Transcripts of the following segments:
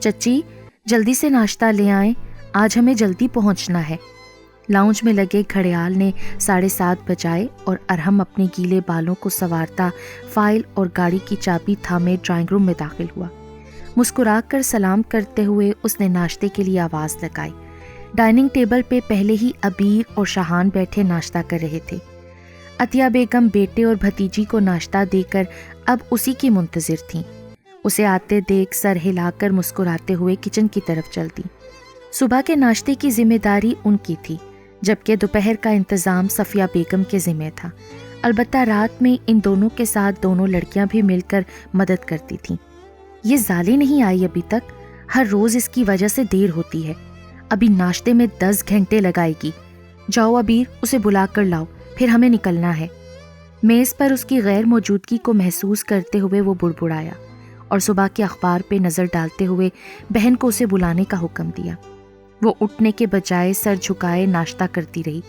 چچی جلدی سے ناشتہ لے آئیں، آج ہمیں جلدی پہنچنا ہے۔ لاؤنج میں لگے گھڑیال نے 7:30 بجائے اور ارحم اپنے گیلے بالوں کو سنوارتا فائل اور گاڑی کی چابی تھامے ڈرائنگ روم میں داخل ہوا۔ مسکرا کر سلام کرتے ہوئے اس نے ناشتے کے لیے آواز لگائی۔ ڈائننگ ٹیبل پہ پہلے ہی عبیر اور شاہان بیٹھے ناشتہ کر رہے تھے۔ عطیہ بیگم بیٹے اور بھتیجی کو ناشتہ دے کر اب اسی کی منتظر تھیں۔ اسے آتے دیکھ سر ہلا کر مسکراتے ہوئے کچن کی طرف چل دی۔ صبح کے ناشتے کی ذمہ داری ان کی تھی، جبکہ دوپہر کا انتظام صفیہ بیگم کے ذمہ تھا۔ البتہ رات میں ان دونوں کے ساتھ دونوں لڑکیاں بھی مل کر مدد کرتی تھیں۔ یہ زالے نہیں آئی ابھی تک، ہر روز اس کی وجہ سے دیر ہوتی ہے، ابھی ناشتے میں 10 گھنٹے لگائے گی۔ جاؤ عبیر، اسے بلا کر لاؤ، پھر ہمیں نکلنا ہے۔ میز پر اس کی غیر موجودگی کو محسوس کرتے ہوئے وہ بڑبڑایا اور صبح کے اخبار پہ نظر ڈالتے ہوئے بہن کو اسے بلانے کا حکم دیا۔ وہ اٹھنے کے بجائے سر جھکائے ناشتہ کرتی رہی۔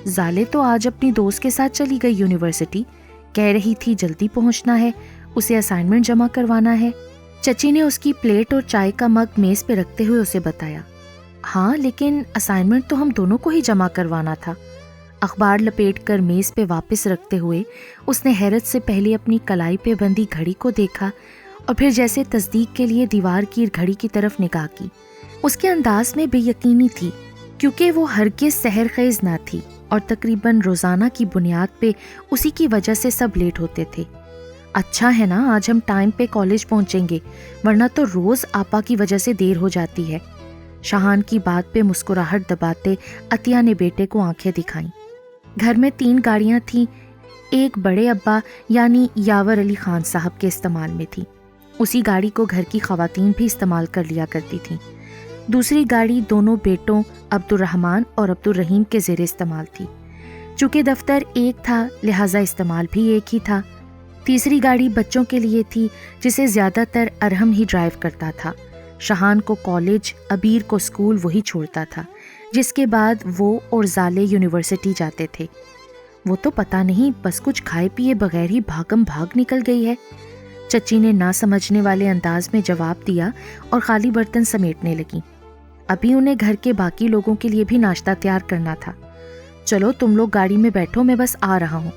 زالے تو آج اپنی دوست کے ساتھ چلی گئی یونیورسٹی، کہہ رہی تھی جلدی پہنچنا ہے، اسے اسائنمنٹ جمع کروانا ہے۔ چچی نے اس کی پلیٹ اور چائے کا مگ میز پہ رکھتے ہوئے اسے بتایا۔ ہاں لیکن اسائنمنٹ تو ہم دونوں کو ہی جمع کروانا تھا۔ اخبار لپیٹ کر میز پہ واپس رکھتے ہوئے اس نے حیرت سے پہلے اپنی کلائی پہ بندھی گھڑی کو دیکھا اور پھر جیسے تصدیق کے لیے دیوار کی گھڑی کی طرف نگاہ کی۔ اس کے انداز میں بے یقینی تھی، کیونکہ وہ ہرگز سحر خیز نہ تھی اور تقریباً روزانہ کی بنیاد پہ اسی کی وجہ سے سب لیٹ ہوتے تھے۔ اچھا ہے نا آج ہم ٹائم پہ کالج پہنچیں گے، ورنہ تو روز آپا کی وجہ سے دیر ہو جاتی ہے۔ شاہان کی بات پہ مسکراہٹ دباتے عطیہ نے بیٹے کو آنکھیں دکھائیں۔ گھر میں 3 گاڑیاں تھیں، ایک بڑے ابا یعنی یاور علی خان صاحب کے استعمال میں تھی، اسی گاڑی کو گھر کی خواتین بھی استعمال کر لیا کرتی تھیں۔ دوسری گاڑی دونوں بیٹوں عبد الرحمن اور عبد الرحیم کے زیر استعمال تھی، چونکہ دفتر ایک تھا لہٰذا استعمال بھی ایک ہی تھا۔ تیسری گاڑی بچوں کے لیے تھی جسے زیادہ تر ارحم ہی ڈرائیو کرتا تھا۔ شاہان کو کالج، عبیر کو اسکول وہی چھوڑتا تھا، جس کے بعد وہ اور زالے یونیورسٹی جاتے تھے۔ وہ تو پتہ نہیں بس کچھ کھائے پیے بغیر ہی بھاگم بھاگ نکل گئی ہے، چچی نے نہ سمجھنے والے انداز میں جواب دیا اور خالی برتن سمیٹنے لگی۔ ابھی انہیں گھر کے باقی لوگوں کے لیے بھی ناشتہ تیار کرنا تھا۔ چلو تم لوگ گاڑی میں بیٹھو، میں بس آ رہا ہوں۔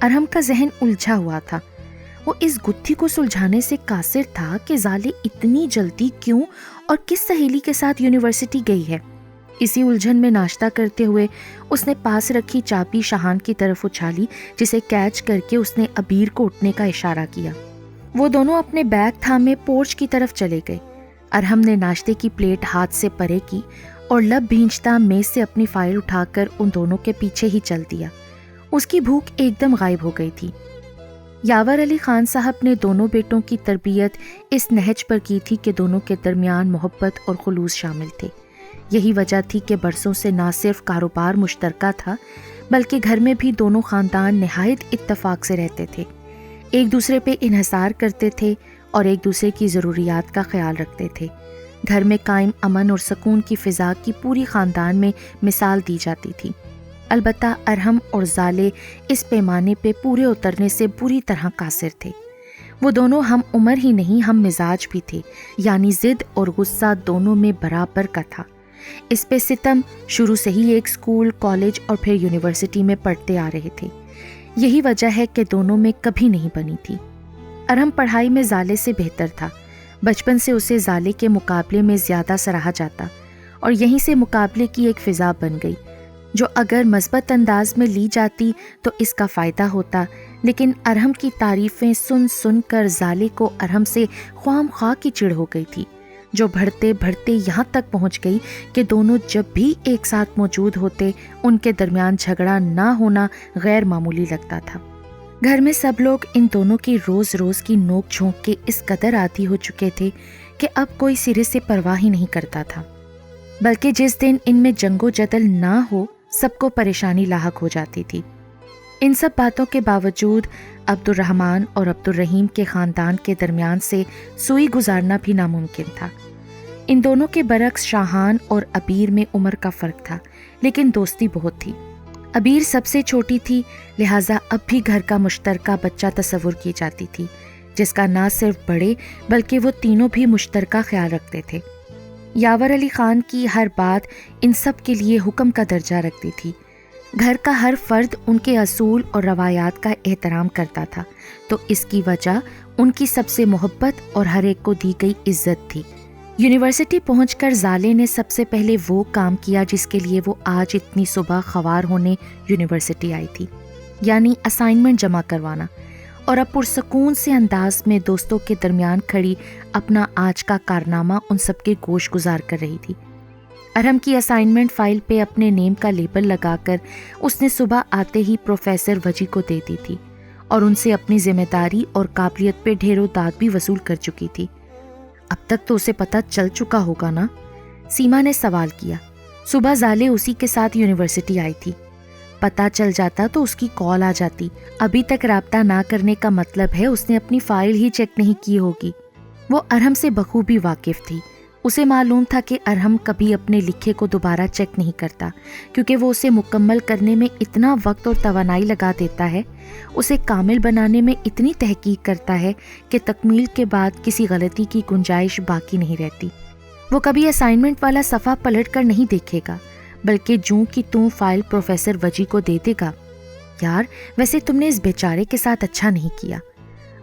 ارحم کا ذہن الجھا ہوا تھا۔ وہ اس گتھی کو سلجھانے سے قاصر تھا کہ زالے اتنی جلدی کیوں اور کس سہیلی کے ساتھ یونیورسٹی گئی ہے۔ اسی الجھن میں ناشتہ کرتے ہوئے اس نے پاس رکھی چابی شاہان کی طرف اچھالی، جسے کیچ کر کے اس نے عبیر کو اٹھنے کا اشارہ کیا۔ وہ دونوں اپنے بیگ تھامے پورچ کی طرف چلے گئے۔ ارحم نے ناشتے کی پلیٹ ہاتھ سے پرے کی اور لب بھینچتا میز سے اپنی فائل اٹھا کر ان دونوں کے پیچھے ہی چل دیا۔ اس کی بھوک ایک دم غائب ہو گئی تھی۔ یاور علی خان صاحب نے دونوں بیٹوں کی تربیت اس نہج پر کی تھی کہ دونوں کے درمیان محبت اور خلوص شامل تھے۔ یہی وجہ تھی کہ برسوں سے نہ صرف کاروبار مشترکہ تھا بلکہ گھر میں بھی دونوں خاندان نہایت اتفاق سے رہتے تھے، ایک دوسرے پہ انحصار کرتے تھے اور ایک دوسرے کی ضروریات کا خیال رکھتے تھے۔ گھر میں قائم امن اور سکون کی فضا کی پوری خاندان میں مثال دی جاتی تھی۔ البتہ ارحم اور زالے اس پیمانے پہ پورے اترنے سے بری طرح قاصر تھے۔ وہ دونوں ہم عمر ہی نہیں ہم مزاج بھی تھے، یعنی ضد اور غصہ دونوں میں برابر کا تھا۔ اس پہ ستم شروع سے ہی ایک اسکول، کالج اور پھر یونیورسٹی میں پڑھتے آ رہے تھے۔ یہی وجہ ہے کہ دونوں میں کبھی نہیں بنی تھی۔ ارحم پڑھائی میں زالے سے بہتر تھا، بچپن سے اسے زالے کے مقابلے میں زیادہ سراہا جاتا اور یہیں سے مقابلے کی ایک فضا بن گئی جو اگر مثبت انداز میں لی جاتی تو اس کا فائدہ ہوتا، لیکن ارحم کی تعریفیں سن سن کر زالے کو ارحم سے خواہ خواہ کی چڑ ہو گئی تھی، جو بڑھتے بڑھتے یہاں تک پہنچ گئی کہ دونوں جب بھی ایک ساتھ موجود ہوتے ان کے درمیان جھگڑا نہ ہونا غیر معمولی لگتا تھا۔ گھر میں سب لوگ ان دونوں کی روز روز کی نوک جھونک کے اس قدر عادی ہو چکے تھے کہ اب کوئی سرے سے پرواہ ہی نہیں کرتا تھا، بلکہ جس دن ان میں جنگ و جدل نہ ہو سب کو پریشانی لاحق ہو جاتی تھی۔ ان سب باتوں کے باوجود عبد الرحمن اور عبد الرحیم کے خاندان کے درمیان سے سوئی گزارنا بھی ناممکن تھا۔ ان دونوں کے برعکس شاہان اور عبیر میں عمر کا فرق تھا، لیکن دوستی بہت تھی۔ عبیر سب سے چھوٹی تھی، لہٰذا اب بھی گھر کا مشترکہ بچہ تصور کی جاتی تھی، جس کا نہ صرف بڑے بلکہ وہ تینوں بھی مشترکہ خیال رکھتے تھے۔ یاور علی خان کی ہر بات ان سب کے لیے حکم کا درجہ رکھتی تھی۔ گھر کا ہر فرد ان کے اصول اور روایات کا احترام کرتا تھا، تو اس کی وجہ ان کی سب سے محبت اور ہر ایک کو دی گئی عزت تھی۔ یونیورسٹی پہنچ کر زالے نے سب سے پہلے وہ کام کیا جس کے لیے وہ آج اتنی صبح خوار ہونے یونیورسٹی آئی تھی، یعنی اسائنمنٹ جمع کروانا، اور اب پرسکون سے انداز میں دوستوں کے درمیان کھڑی اپنا آج کا کارنامہ ان سب کے گوش گزار کر رہی تھی۔ ارحم کی اسائنمنٹ فائل پہ اپنے نیم کا لیبل لگا کر اس نے صبح آتے ہی پروفیسر وجی کو دے دی تھی اور ان سے اپنی ذمہ داری اور قابلیت پہ ڈھیروں داد بھی وصول کر چکی تھی۔ اب تک تو اسے پتہ چل چکا ہوگا نا؟ سیما نے سوال کیا۔ صبح زالے اسی کے ساتھ یونیورسٹی آئی تھی۔ پتہ چل جاتا تو اس کی کال آ جاتی۔ ابھی تک رابطہ نہ کرنے کا مطلب ہے اس نے اپنی فائل ہی چیک نہیں کی ہوگی۔ وہ ارحم سے بخوبی واقف تھی۔ اسے معلوم تھا کہ ارحم کبھی اپنے لکھے کو دوبارہ چیک نہیں کرتا، کیونکہ وہ اسے مکمل کرنے میں اتنا وقت اور توانائی لگا دیتا ہے، اسے کامل بنانے میں اتنی تحقیق کرتا ہے کہ تکمیل کے بعد کسی غلطی کی گنجائش باقی نہیں رہتی۔ وہ کبھی اسائنمنٹ والا صفحہ پلٹ کر نہیں دیکھے گا، بلکہ جوں کی توں فائل پروفیسر وجی کو دے دے گا۔ یار، ویسے تم نے اس بیچارے کے ساتھ اچھا نہیں کیا۔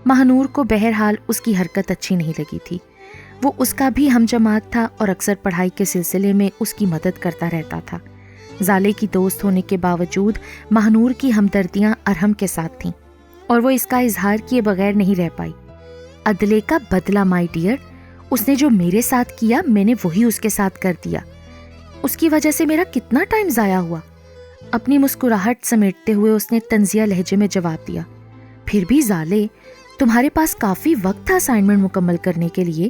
مہنور کو بہرحال اس کی حرکت اچھی نہیں لگی تھی۔ وہ اس کا بھی ہم جماعت تھا اور اکثر پڑھائی کے سلسلے میں اس کی مدد کرتا رہتا تھا۔ زالے کی دوست ہونے کے باوجود مہنور کی ہمدردیاں ارحم کے ساتھ تھیں اور وہ اس کا اظہار کیے بغیر نہیں رہ پائی۔ عدلے کا بدلہ مائی ڈیئر، اس نے جو میرے ساتھ کیا میں نے وہی اس کے ساتھ کر دیا۔ اس کی وجہ سے میرا کتنا ٹائم ضائع ہوا۔ اپنی مسکراہٹ سمیٹتے ہوئے اس نے طنزیہ لہجے میں جواب دیا۔ پھر بھی زالے، تمہارے پاس کافی وقت تھا اسائنمنٹ مکمل کرنے کے لیے،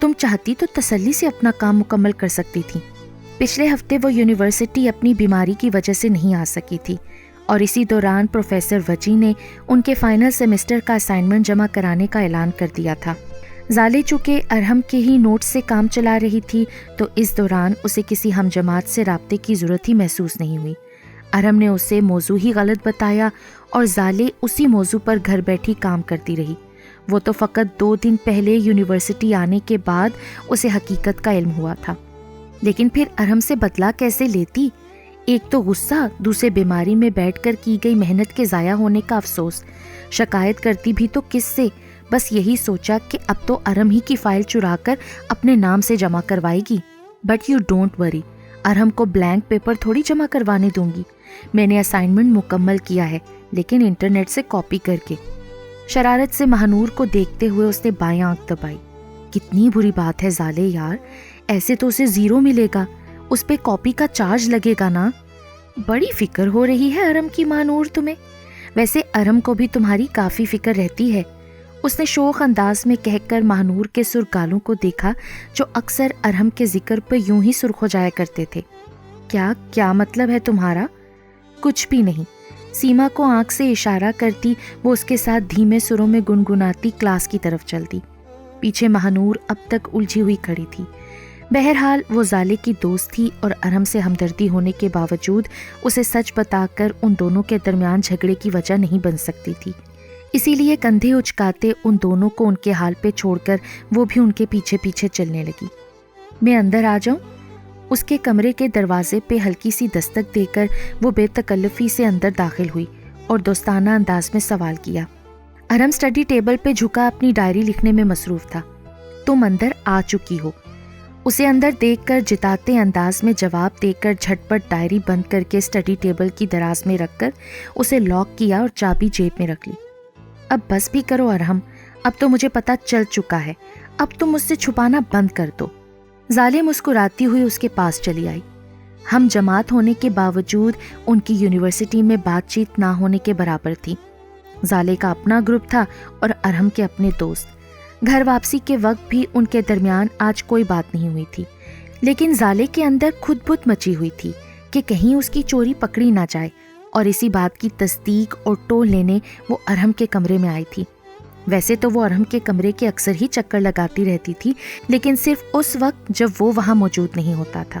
تم چاہتی تو تسلی سے اپنا کام مکمل کر سکتی تھی۔ پچھلے ہفتے وہ یونیورسٹی اپنی بیماری کی وجہ سے نہیں آ سکی تھی اور اسی دوران پروفیسر وجی نے ان کے فائنل سیمسٹر کا اسائنمنٹ جمع کرانے کا اعلان کر دیا تھا۔ زالے چونکہ ارحم کے ہی نوٹ سے کام چلا رہی تھی تو اس دوران اسے کسی ہم جماعت سے رابطے کی ضرورت ہی محسوس نہیں ہوئی۔ ارحم نے اسے موضوع ہی غلط بتایا اور زالے اسی موضوع پر گھر بیٹھی کام کرتی رہی۔ وہ تو فقط 2 دن پہلے یونیورسٹی آنے کے بعد اسے حقیقت کا علم ہوا تھا، لیکن پھر ارحم سے بدلہ کیسے لیتی؟ ایک تو غصہ، دوسرے بیماری میں بیٹھ کر کی گئی محنت کے ضائع ہونے کا افسوس۔ شکایت کرتی بھی تو کس سے؟ بس یہی سوچا کہ اب تو ارحم ہی کی فائل چرا کر اپنے نام سے جمع کروائے گی۔ بٹ یو ڈونٹ وری، ارحم کو بلینک پیپر تھوڑی جمع کروانے دوں گی۔ میں نے اسائنمنٹ مکمل کیا ہے، لیکن انٹرنیٹ سے کاپی کر کے۔ شرارت سے مہنور کو دیکھتے ہوئے اس نے بائیں آنکھ دبائی۔ کتنی بری بات ہے زالے یار، ایسے تو اسے 0 ملے گا، اس پہ کاپی کا چارج لگے گا نا۔ بڑی فکر ہو رہی ہے ارحم کی مہنور تمہیں۔ ویسے ارحم کو بھی تمہاری کافی فکر رہتی ہے، اس نے شوخ انداز میں کہہ کر مہنور کے سرخ گالوں کو دیکھا جو اکثر ارحم کے ذکر پہ یوں ہی سرخ ہو جایا کرتے تھے۔ کیا مطلب ہے تمہارا؟ کچھ بھی نہیں، سیما کو آنکھ سے اشارہ کرتی وہ اس کے ساتھ دھیمے سروں میں گنگناتی کلاس کی طرف چلتی۔ پیچھے مہنور اب تک الجھی ہوئی کھڑی تھی۔ بہرحال وہ زالے کی دوست تھی اور ارحم سے ہمدردی ہونے کے باوجود اسے سچ بتا کر ان دونوں کے درمیان جھگڑے کی وجہ نہیں بن سکتی تھی، اسی لیے کندھے اچکاتے ان دونوں کو ان کے حال پہ چھوڑ کر وہ بھی ان کے پیچھے پیچھے چلنے لگی۔ میں اندر آ جاؤں؟ اس کے کمرے کے دروازے پہ ہلکی سی دستک دے کر وہ بے تکلفی سے اندر داخل ہوئی اور دوستانہ انداز میں سوال کیا۔ ارحم اسٹڈی ٹیبل پہ جھکا اپنی ڈائری لکھنے میں مصروف تھا۔ تم اندر آ چکی ہو، اسے اندر دیکھ کر جتاتے انداز میں جواب دے کر جھٹ پٹ ڈائری بند کر کے اسٹڈی ٹیبل کی دراز میں رکھ کر اسے لاک کیا اور چابی جیب میں رکھ لی۔ اب بس بھی کرو ارحم، اب تو مجھے پتہ چل چکا ہے، اب تم مجھ سے چھپانا بند کر دو۔ زالے مسکراتی ہوئی اس کے پاس چلی آئی۔ ہم جماعت ہونے کے باوجود ان کی یونیورسٹی میں بات چیت نہ ہونے کے برابر تھی۔ زالے کا اپنا گروپ تھا اور ارحم کے اپنے دوست۔ گھر واپسی کے وقت بھی ان کے درمیان آج کوئی بات نہیں ہوئی تھی، لیکن زالے کے اندر خود بت مچی ہوئی تھی کہ کہیں اس کی چوری پکڑی نہ جائے، اور اسی بات کی تصدیق اور ٹول لینے وہ ارحم کے کمرے میں آئی تھی۔ ویسے تو وہ ارحم کے کمرے کے اکثر ہی چکر لگاتی رہتی تھی، لیکن صرف اس وقت جب وہ وہاں موجود نہیں ہوتا تھا۔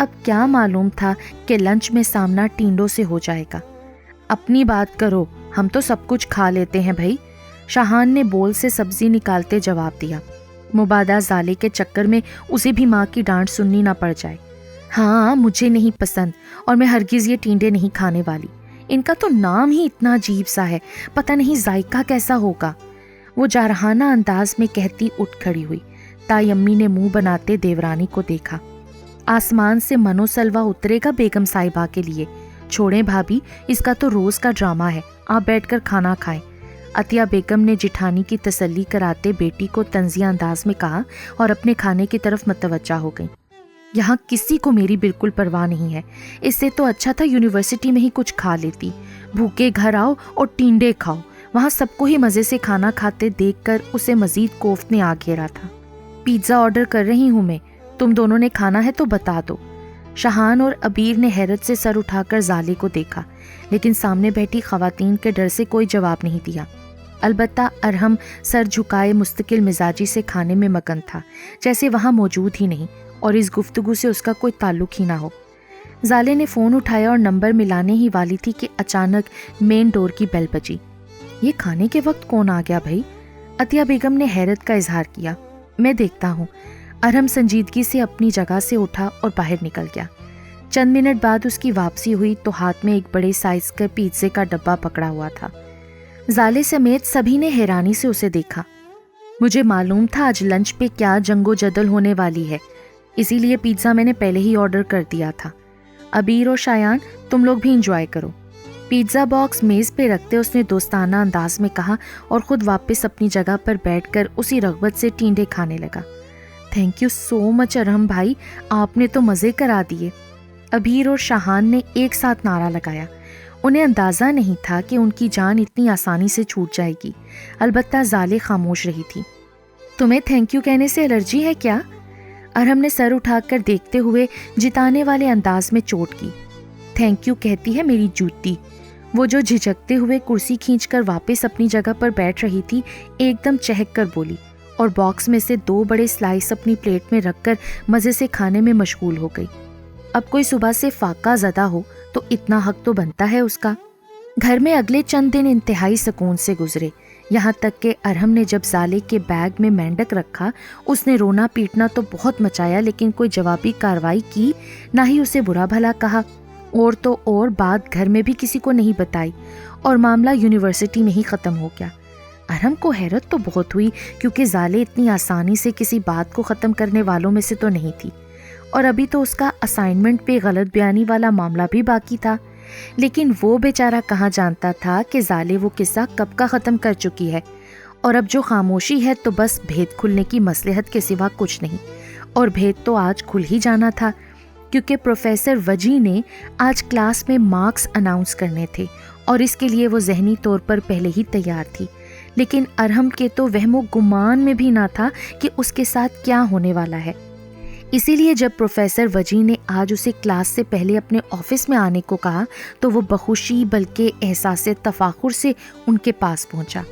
اب کیا معلوم تھا کہ لنچ میں سامنا ٹینڈوں سے ہو جائے گا۔ اپنی بات کرو، ہم تو سب کچھ کھا لیتے ہیں بھائی، شاہان نے بول سے سبزی نکالتے جواب دیا، مبادا زالے کے چکر میں اسے بھی ماں کی ڈانٹ سننی نہ پڑ جائے۔ ہاں مجھے نہیں پسند، اور میں ہرگز یہ ٹینڈے نہیں کھانے والی، ان کا تو نام ہی اتنا عجیب سا ہے، پتہ نہیں ذائقہ کیسا ہوگا، وہ جارحانہ انداز میں کہتی اٹھ کھڑی ہوئی۔ تائی امی نے منہ بناتے دیورانی کو دیکھا۔ آسمان سے منو سلوا اترے گا بیگم صاحبہ کے لیے، چھوڑیں بھابھی، اس کا تو روز کا ڈرامہ ہے، آپ بیٹھ کر کھانا کھائیں۔ عطیہ بیگم نے جٹھانی کی تسلی کراتے بیٹی کو طنزیہ انداز میں کہا اور اپنے کھانے کی طرف متوجہ ہو گئیں۔ یہاں کسی کو میری بالکل پرواہ نہیں ہے، اس سے تو اچھا تھا یونیورسٹی میں ہی کچھ کھا لیتی، بھوکے گھر آؤ اور ٹینڈے کھاؤ، وہاں سب کو ہی مزے سے کھانا کھاتے دیکھ کر اسے مزید کوفت نے آ گھیرا تھا۔ پیزا آرڈر کر رہی ہوں میں، تم دونوں نے کھانا ہے تو بتا دو۔ شاہان اور عبیر نے حیرت سے سر اٹھا کر زالے کو دیکھا، لیکن سامنے بیٹھی خواتین کے ڈر سے کوئی جواب نہیں دیا۔ البتہ ارحم سر جھکائے مستقل مزاجی سے کھانے میں مگن تھا، جیسے وہاں موجود ہی نہیں اور اس گفتگو سے اس کا کوئی تعلق ہی نہ ہو۔ زالے نے فون اٹھایا اور نمبر ملانے ہی والی تھی کہ اچانک مین ڈور کی بیل بجی۔ یہ کھانے کے وقت کون آ گیا بھائی؟ عطیہ بیگم نے حیرت کا اظہار کیا۔ میں دیکھتا ہوں۔ ارحم سنجیدگی سے اپنی جگہ سے اٹھا اور باہر نکل گیا۔ چند منٹ بعد اس کی واپسی ہوئی تو ہاتھ میں ایک بڑے سائز کا پیزے کا ڈبہ پکڑا ہوا تھا۔ زالے سمیت سبھی نے حیرانی سے اسے دیکھا۔ مجھے معلوم تھا آج لنچ پہ کیا جنگ و جدل ہونے والی ہے، اسی لیے پیزا میں نے پہلے ہی آرڈر کر دیا تھا۔ عبیر اور شایان تم لوگ بھی انجوائے کرو۔ پیزا باکس میز پہ رکھتے اس نے دوستانہ انداز میں کہا اور خود واپس اپنی جگہ پر بیٹھ کر اسی رغبت سے ٹینڈے کھانے لگا۔ تھینک یو سو مچ ارحم بھائی، آپ نے تو مزے کرا دیے، عبیر اور شاہان نے ایک ساتھ نعرہ لگایا۔ انہیں اندازہ نہیں تھا کہ ان کی جان اتنی آسانی سے چھوٹ جائے گی، البتہ زالے خاموش رہی تھی۔ تمہیں تھینک یو کہنے سے الرجی ہے کیا؟ ارحم نے سر اٹھا کر دیکھتے ہوئے جتانے والے انداز میں چوٹ کی۔ تھینک یو کہتی ہے میری جوتی۔ وہ جو جھجکتے ہوئے کرسی کھینچ کر واپس اپنی جگہ پر بیٹھ رہی تھی ایک دم چہک کر بولی اور باکس میں سے 2 بڑے سلائس اپنی پلیٹ میں رکھ کر مزے سے کھانے میں مشغول ہو گئی۔ اب کوئی صبح سے فاقہ زدہ ہو تو اتنا حق تو بنتا ہے اس کا۔ گھر میں اگلے چند دن انتہائی سکون سے گزرے، یہاں تک کہ ارحم نے جب زالے کے بیگ میں مینڈک رکھا اس نے رونا پیٹنا تو بہت مچایا، لیکن کوئی جوابی کارروائی کی نہ ہی اسے برا بھلا کہا، اور تو اور بات گھر میں بھی کسی کو نہیں بتائی اور معاملہ یونیورسٹی میں ہی ختم ہو گیا۔ ارحم کو حیرت تو بہت ہوئی کیونکہ زالے اتنی آسانی سے کسی بات کو ختم کرنے والوں میں سے تو نہیں تھی، اور ابھی تو اس کا اسائنمنٹ پہ غلط بیانی والا معاملہ بھی باقی تھا، لیکن وہ بیچارہ کہاں جانتا تھا کہ زالے وہ قصہ کب کا ختم کر چکی ہے، اور اب جو خاموشی ہے تو بس بھید کھلنے کی مصلحت کے سوا کچھ نہیں، اور بھید تو آج کھل ہی جانا تھا کیونکہ پروفیسر وجی نے آج کلاس میں مارکس اناؤنس کرنے تھے اور اس کے لیے وہ ذہنی طور پر پہلے ہی تیار تھی، لیکن ارحم کے تو وہم و گمان میں بھی نہ تھا کہ اس کے ساتھ کیا ہونے والا ہے۔ اسی لیے جب پروفیسر وجی نے آج اسے کلاس سے پہلے اپنے آفس میں آنے کو کہا تو وہ بخوشی بلکہ احساس تفاخر سے ان کے پاس پہنچا۔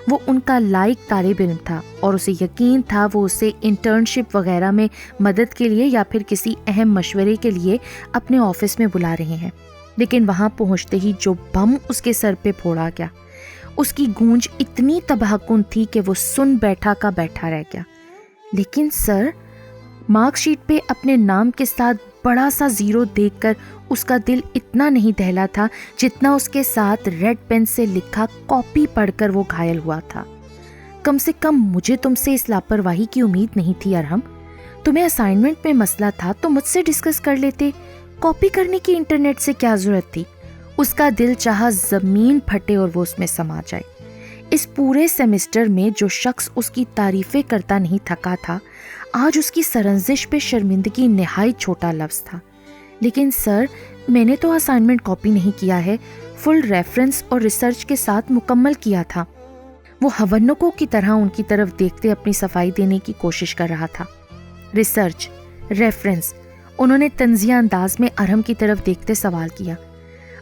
وہ ان کا لائق طالب علم تھا اور اسے یقین تھا وہ اسے انٹرنشپ وغیرہ میں مدد کے لیے یا پھر کسی اہم مشورے کے لیے اپنے آفس میں بلا رہے ہیں، لیکن وہاں پہنچتے ہی جو بم اس کے سر پہ پھوڑا گیا، اس کی گونج اتنی تباہ کن تھی کہ وہ سن بیٹھا کا بیٹھا رہ گیا۔ لیکن سر، مارک شیٹ پہ اپنے نام کے ساتھ بڑا سا 0 دیکھ کر اس کا دل اتنا نہیں دہلا تھا جتنا اس کے ساتھ ریڈ پین سے لکھا کاپی پڑھ کر وہ گھائل ہوا تھا۔ کم سے کم مجھے تم سے اس لاپرواہی کی امید نہیں تھی ارحم، تمہیں اسائنمنٹ میں مسئلہ تھا تو مجھ سے ڈسکس کر لیتے، کاپی کرنے کی انٹرنیٹ سے کیا ضرورت تھی؟ اس کا دل چاہا زمین پھٹے اور وہ اس میں سما جائے۔ اس پورے سیمسٹر میں جو شخص اس کی تعریفیں کرتا نہیں تھکا تھا، آج اس کی سرنزش پہ شرمندگی نہایت چھوٹا لفظ تھا۔ لیکن سر، میں نے تو اسائنمنٹ کاپی نہیں کیا ہے، فل ریفرنس اور ریسرچ کے ساتھ مکمل کیا تھا۔ وہ ہونکوں کی طرح ان کی طرف دیکھتے اپنی صفائی دینے کی کوشش کر رہا تھا۔ ریسرچ، ریفرنس، انہوں نے طنزیہ انداز میں ارحم کی طرف دیکھتے سوال کیا۔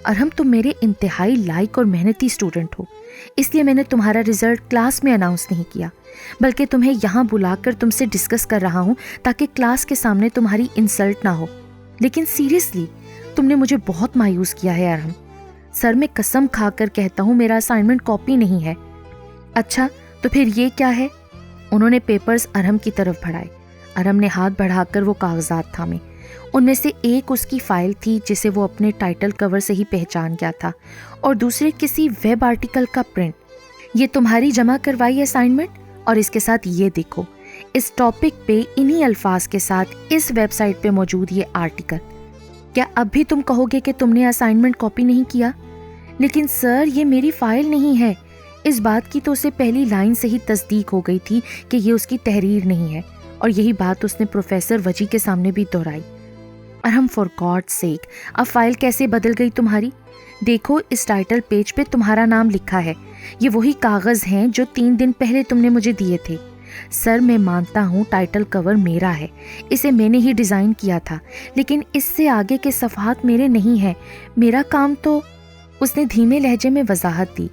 ارحم، تم میرے انتہائی لائق اور محنتی اسٹوڈنٹ ہو، اس لیے میں نے تمہارا رزلٹ کلاس میں اناؤنس نہیں کیا، بلکہ تمہیں یہاں بلا کر تم سے ڈسکس کر رہا ہوں تاکہ کلاس کے سامنے تمہاری انسلٹ نہ ہو۔ لیکن سیریسلی تم نے مجھے بہت مایوس کیا ہے ارحم. سر میں قسم کھا کر کہتا ہوں میرا اسائنمنٹ کاپی نہیں ہے. اچھا تو پھر یہ کیا ہے؟ انہوں نے پیپرز ارحم کی طرف بڑھائے. ارحم نے ہاتھ بڑھا کر وہ کاغذات تھامے. ان میں سے ایک اس کی فائل تھی جسے وہ اپنے ٹائٹل کور سے ہی پہچان گیا تھا اور دوسرے کسی ویب آرٹیکل کا پرنٹ. یہ تمہاری جمع کروائی اسائنمنٹ اور اس کے ساتھ یہ دیکھو اس ٹاپک پہ انہی الفاظ کے ساتھ اس ویب سائٹ پہ موجود یہ آرٹیکل. کیا اب بھی تم کہو گے کہ تم نے اسائنمنٹ کاپی نہیں کیا؟ لیکن سر یہ میری فائل نہیں ہے. اس بات کی تو اسے پہلی لائن سے ہی تصدیق ہو گئی تھی کہ یہ اس کی تحریر نہیں ہے اور یہی بات اس نے پروفیسر وجی کے سامنے بھی دہرائی. ارحم فار گاڈ سیک اب فائل کیسے بدل گئی تمہاری؟ دیکھو اس ٹائٹل پیج پہ تمہارا نام لکھا ہے. یہ وہی کاغذ ہیں جو 3 دن پہلے تم نے مجھے دیے تھے. سر میں مانتا ہوں ٹائٹل کور میرا ہے, اسے میں نے ہی ڈیزائن کیا تھا, لیکن اس سے آگے کے صفحات میرے نہیں ہیں. میرا کام تو... اس نے دھیمے لہجے میں وضاحت دی.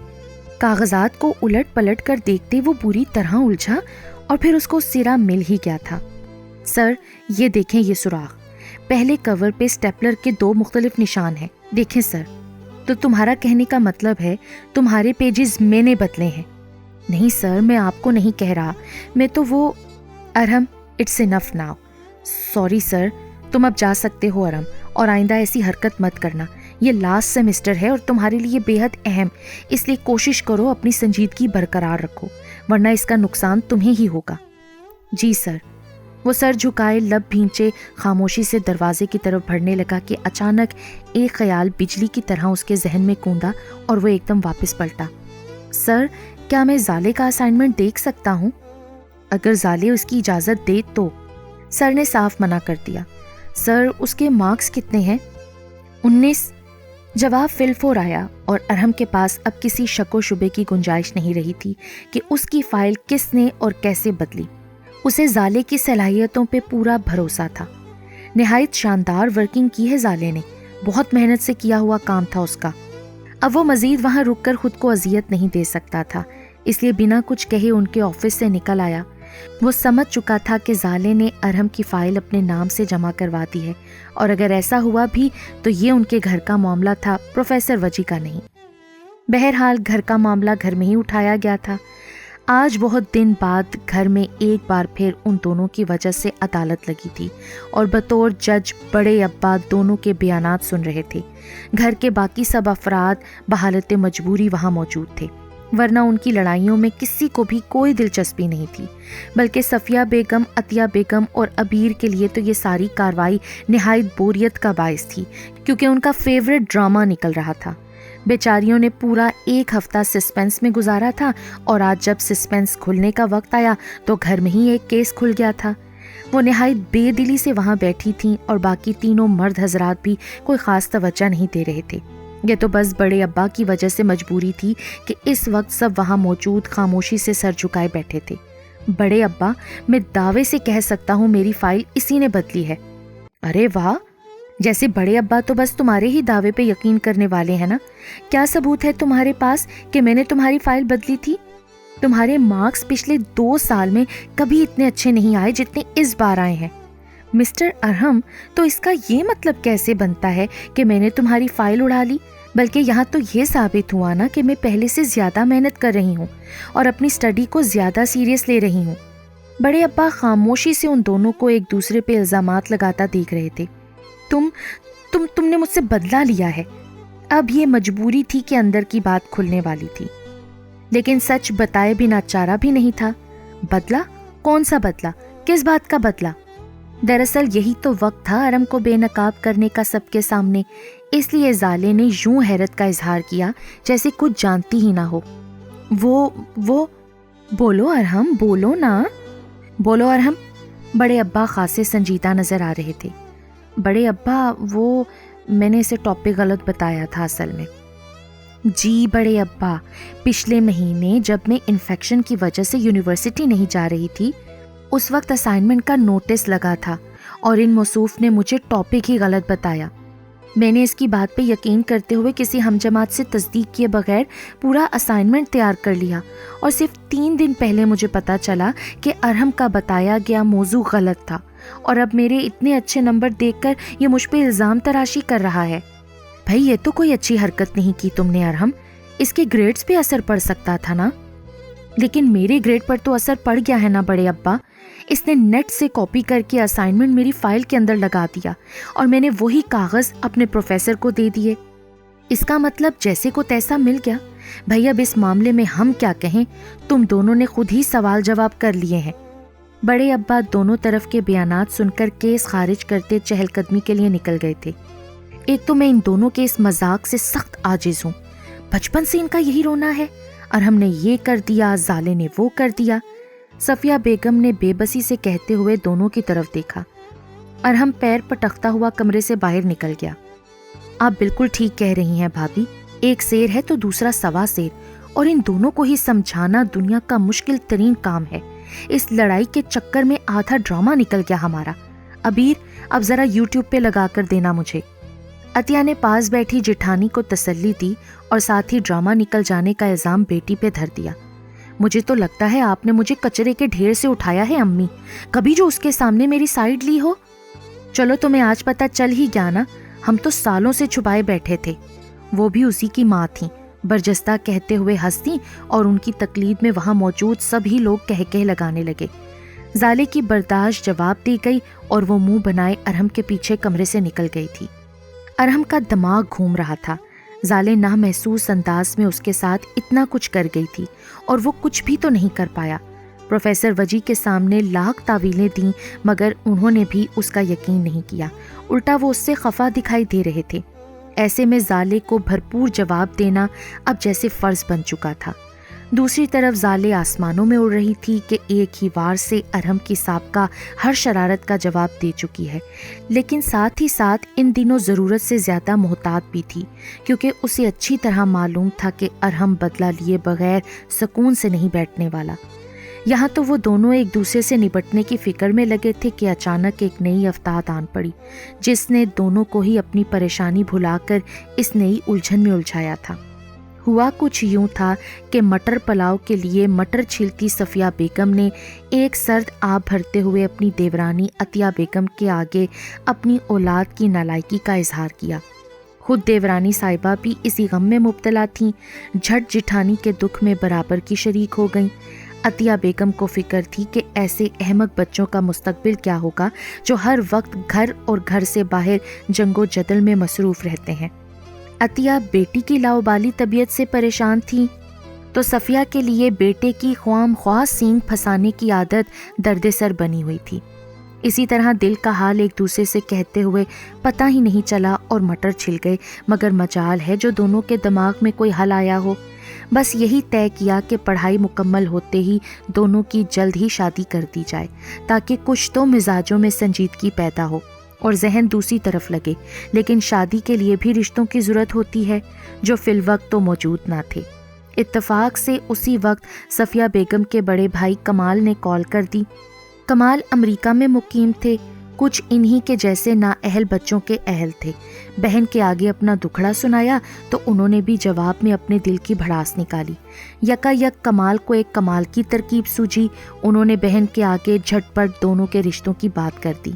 کاغذات کو الٹ پلٹ کر دیکھتے وہ بری طرح الجھا اور پھر اس کو سرا مل ہی گیا تھا. سر یہ دیکھیں یہ سوراخ, پہلے کور پہ سٹیپلر کے 2 مختلف نشان ہیں. دیکھیں سر. تو تمہارا کہنے کا مطلب ہے تمہارے پیجز میں نے بدلے ہیں؟ نہیں سر میں آپ کو نہیں کہہ رہا, میں تو وہ... Arham it's enough now. Sorry sir, تم اب جا سکتے ہو ارحم, اور آئندہ ایسی حرکت مت کرنا. یہ لاسٹ سیمسٹر ہے اور تمہارے لیے بے حد اہم, اس لیے کوشش کرو اپنی سنجیدگی برقرار رکھو ورنہ اس کا نقصان تمہیں ہی ہوگا. جی سر. وہ سر جھکائے لب بھینچے خاموشی سے دروازے کی طرف بڑھنے لگا کہ اچانک ایک خیال بجلی کی طرح اس کے ذہن میں کوندا اور وہ ایک دم واپس پلٹا. سر کیا میں زالے کا اسائنمنٹ دیکھ سکتا ہوں؟ اگر زالے اس کی اجازت دے تو. سر نے صاف منع کر دیا. سر اس کے مارکس کتنے ہیں؟ 19. جواب فی الفور آیا اور ارحم کے پاس اب کسی شک و شبے کی گنجائش نہیں رہی تھی کہ اس کی فائل کس نے اور کیسے بدلی. اسے زالے کی صلاحیتوں پہ پورا بھروسہ تھا. نہایت شاندار ورکنگ کی ہے زالے نے, بہت محنت سے کیا ہوا کام تھا اس کا. اب وہ مزید وہاں رک کر خود کو اذیت نہیں دے سکتا تھا, اس لیے بنا کچھ کہے ان کے آفس سے نکل آیا. وہ سمجھ چکا تھا کہ زالے نے ارحم کی فائل اپنے نام سے جمع کروا دی ہے, اور اگر ایسا ہوا بھی تو یہ ان کے گھر کا معاملہ تھا, پروفیسر وجی کا نہیں. بہرحال گھر کا معاملہ گھر میں ہی اٹھایا گیا تھا. آج بہت دن بعد گھر میں ایک بار پھر ان دونوں کی وجہ سے عدالت لگی تھی اور بطور جج بڑے ابا دونوں کے بیانات سن رہے تھے. گھر کے باقی سب افراد بحالت مجبوری وہاں موجود تھے, ورنہ ان کی لڑائیوں میں کسی کو بھی کوئی دلچسپی نہیں تھی, بلکہ صفیہ بیگم, عطیہ بیگم اور عبیر کے لیے تو یہ ساری کاروائی نہایت بوریت کا باعث تھی, کیونکہ ان کا فیوریٹ ڈرامہ نکل رہا تھا. بیچاریوں نے پورا 1 ہفتہ سسپینس میں گزارا تھا, اور آج جب سسپینس کھلنے کا وقت آیا تو گھر میں ہی ایک کیس کھل گیا تھا. وہ نہایت بے دلی سے وہاں بیٹھی تھیں اور باقی تینوں مرد حضرات بھی کوئی خاص توجہ نہیں دے رہے تھے. یہ تو بس بڑے ابا کی وجہ سے مجبوری تھی کہ اس وقت سب وہاں موجود خاموشی سے سر جھکائے بیٹھے تھے. بڑے ابا, میں دعوے سے کہہ سکتا ہوں میری فائل اسی نے بدلی ہے. ارے واہ, جیسے بڑے ابا تو بس تمہارے ہی دعوے پہ یقین کرنے والے ہیں نا. کیا ثبوت ہے تمہارے پاس کہ میں نے تمہاری فائل بدلی تھی؟ تمہارے مارکس پچھلے 2 سال میں کبھی اتنے اچھے نہیں آئے جتنے اس بار آئے ہیں. مسٹر ارحم, تو اس کا یہ مطلب کیسے بنتا ہے کہ میں نے تمہاری فائل اڑا لی؟ بلکہ یہاں تو یہ ثابت ہوا نا کہ میں پہلے سے زیادہ محنت کر رہی ہوں اور اپنی اسٹڈی کو زیادہ سیریس لے رہی ہوں. بڑے ابا خاموشی سے ان دونوں کو ایک دوسرے پہ الزامات لگاتا دیکھ رہے تھے. تم نے مجھ سے بدلہ لیا ہے. اب یہ مجبوری تھی کہ اندر کی بات کھلنے والی تھی, لیکن سچ بتائے بنا چارہ بھی نہیں تھا. بدلہ؟ کون سا بدلہ؟ کس بات کا بدلہ؟ دراصل یہی تو وقت تھا ارحم کو بے نقاب کرنے کا سب کے سامنے, اس لیے زالے نے یوں حیرت کا اظہار کیا جیسے کچھ جانتی ہی نہ ہو. وہ بولو ارحم, بولو نا. بولو ارحم. بڑے ابا خاصے سنجیدہ نظر آ رہے تھے. بڑے ابا وہ میں نے اسے ٹاپک غلط بتایا تھا اصل میں. جی بڑے ابا, پچھلے مہینے جب میں انفیکشن کی وجہ سے یونیورسٹی نہیں جا رہی تھی اس وقت اسائنمنٹ کا نوٹس لگا تھا اور ان موصوف نے مجھے ٹاپک ہی غلط بتایا. میں نے اس کی بات پہ یقین کرتے ہوئے کسی ہم جماعت سے تصدیق کیے بغیر پورا اسائنمنٹ تیار کر لیا, اور صرف 3 دن پہلے مجھے پتا چلا کہ ارحم کا بتایا گیا موضوع غلط تھا اور اب میرے اتنے اچھے نمبر دیکھ کر یہ مجھ پہ الزام تراشی کر رہا ہے۔ بھائی یہ تو کوئی اچھی حرکت نہیں کی تم نے ارحم، اس کے گریڈز پہ اثر پڑ سکتا تھا نا۔ لیکن میرے گریڈ پر تو اثر پڑ گیا ہے نا بڑے ابا، اس نے نیٹ سے کاپی کر کے اسائنمنٹ میری فائل کے اندر لگا دیا اور میں نے وہی کاغذ اپنے پروفیسر کو دے دیے۔ اس کا مطلب جیسے کو تیسا مل گیا۔ بھائی اب اس معاملے میں ہم کیا کہیں، تم دونوں نے خود ہی سوال جواب کر لیے ہیں۔ بڑے ابا دونوں طرف کے بیانات سن کر کیس خارج کرتے چہل قدمی کے لیے نکل گئے تھے۔ ایک تو میں ان دونوں کے اس مذاق سے سخت عاجز ہوں، بچپن سے ان کا یہی رونا ہے، ارحم نے یہ کر دیا، زالے نے وہ کر دیا۔ صفیہ بیگم نے بے بسی سے کہتے ہوئے دونوں کی طرف دیکھا۔ ارحم پیر پٹکتا ہوا کمرے سے باہر نکل گیا۔ آپ بالکل ٹھیک کہہ رہی ہیں بھابھی، ایک سیر ہے تو دوسرا سوا سیر، اور ان دونوں کو ہی سمجھانا دنیا کا مشکل ترین کام ہے۔ اس لڑائی کے چکر میں آدھا ڈرامہ نکل گیا ہمارا۔ ابیر اب ذرا یوٹیوب پہ لگا کر دینا مجھے۔ عطیہ نے پاس بیٹھی جٹھانی کو تسلی دی اور ساتھ ہی ڈرامہ نکل جانے کا الزام بیٹی پہ دھر دیا۔ مجھے تو لگتا ہے آپ نے مجھے کچرے کے ڈھیر سے اٹھایا ہے امی، کبھی جو اس کے سامنے میری سائیڈ لی ہو۔ چلو تمہیں آج پتہ چل ہی گیا نا، ہم تو سالوں سے چھپائے بیٹھے تھے۔ وہ بھی اسی کی ماں تھیں، برجستہ کہتے ہوئے ہنسی اور ان کی تقلید میں وہاں موجود سبھی لوگ کہہ لگانے لگے۔ زالے کی برداشت جواب دی گئی اور وہ منہ بنائے ارحم کے پیچھے کمرے سے نکل گئی تھی۔ ارحم کا دماغ گھوم رہا تھا، زالے نامحسوس انداز میں اس کے ساتھ اتنا کچھ کر گئی تھی اور وہ کچھ بھی تو نہیں کر پایا۔ پروفیسر وجی کے سامنے لاکھ تعویلیں دیں مگر انہوں نے بھی اس کا یقین نہیں کیا، الٹا وہ اس سے خفا دکھائی دے رہے تھے۔ ایسے میں زالے کو بھرپور جواب دینا اب جیسے فرض بن چکا تھا۔ دوسری طرف زالے آسمانوں میں اڑ رہی تھی کہ ایک ہی وار سے ارحم کی سابقہ ہر شرارت کا جواب دے چکی ہے، لیکن ساتھ ہی ساتھ ان دنوں ضرورت سے زیادہ محتاط بھی تھی، کیونکہ اسے اچھی طرح معلوم تھا کہ ارحم بدلہ لیے بغیر سکون سے نہیں بیٹھنے والا۔ یہاں تو وہ دونوں ایک دوسرے سے نپٹنے کی فکر میں لگے تھے کہ اچانک ایک نئی افتاد آن پڑی، جس نے دونوں کو ہی اپنی پریشانی بھلا کر اس نئی الجھن میں الجھایا تھا۔ ہوا کچھ یوں تھا کہ مٹر پلاؤ کے لیے مٹر چھیلتی صفیہ بیگم نے ایک سرد آب بھرتے ہوئے اپنی دیورانی عطیہ بیگم کے آگے اپنی اولاد کی نالائکی کا اظہار کیا۔ خود دیورانی صاحبہ بھی اسی غم میں مبتلا تھیں، جھٹ جٹھانی کے دکھ میں برابر کی شریک ہو گئیں۔ عطیہ بیگم کو فکر تھی کہ ایسے احمق بچوں کا مستقبل کیا ہوگا جو ہر وقت گھر اور گھر سے باہر جنگ و جدل میں مصروف رہتے ہیں۔ عطیہ بیٹی کی لاؤبالی طبیعت سے پریشان تھی تو صفیہ کے لیے بیٹے کی خوام خواہ سینگ پھنسانے کی عادت درد سر بنی ہوئی تھی۔ اسی طرح دل کا حال ایک دوسرے سے کہتے ہوئے پتہ ہی نہیں چلا اور مٹر چھل گئے، مگر مجال ہے جو دونوں کے دماغ میں کوئی حل آیا ہو۔ بس یہی طے کیا کہ پڑھائی مکمل ہوتے ہی دونوں کی جلد ہی شادی کر دی جائے، تاکہ کچھ تو مزاجوں میں سنجیدگی پیدا ہو اور ذہن دوسری طرف لگے۔ لیکن شادی کے لیے بھی رشتوں کی ضرورت ہوتی ہے جو فی الوقت تو موجود نہ تھے۔ اتفاق سے اسی وقت صفیہ بیگم کے بڑے بھائی کمال نے کال کر دی۔ کمال امریکہ میں مقیم تھے، کچھ انہی کے جیسے نااہل بچوں کے اہل تھے۔ بہن کے آگے اپنا دکھڑا سنایا تو انہوں نے بھی جواب میں اپنے دل کی بھڑاس نکالی۔ یکا یک کمال کو ایک کمال کی ترکیب سوجی، انہوں نے بہن کے آگے جھٹ پٹ دونوں کے رشتوں کی بات کر دی۔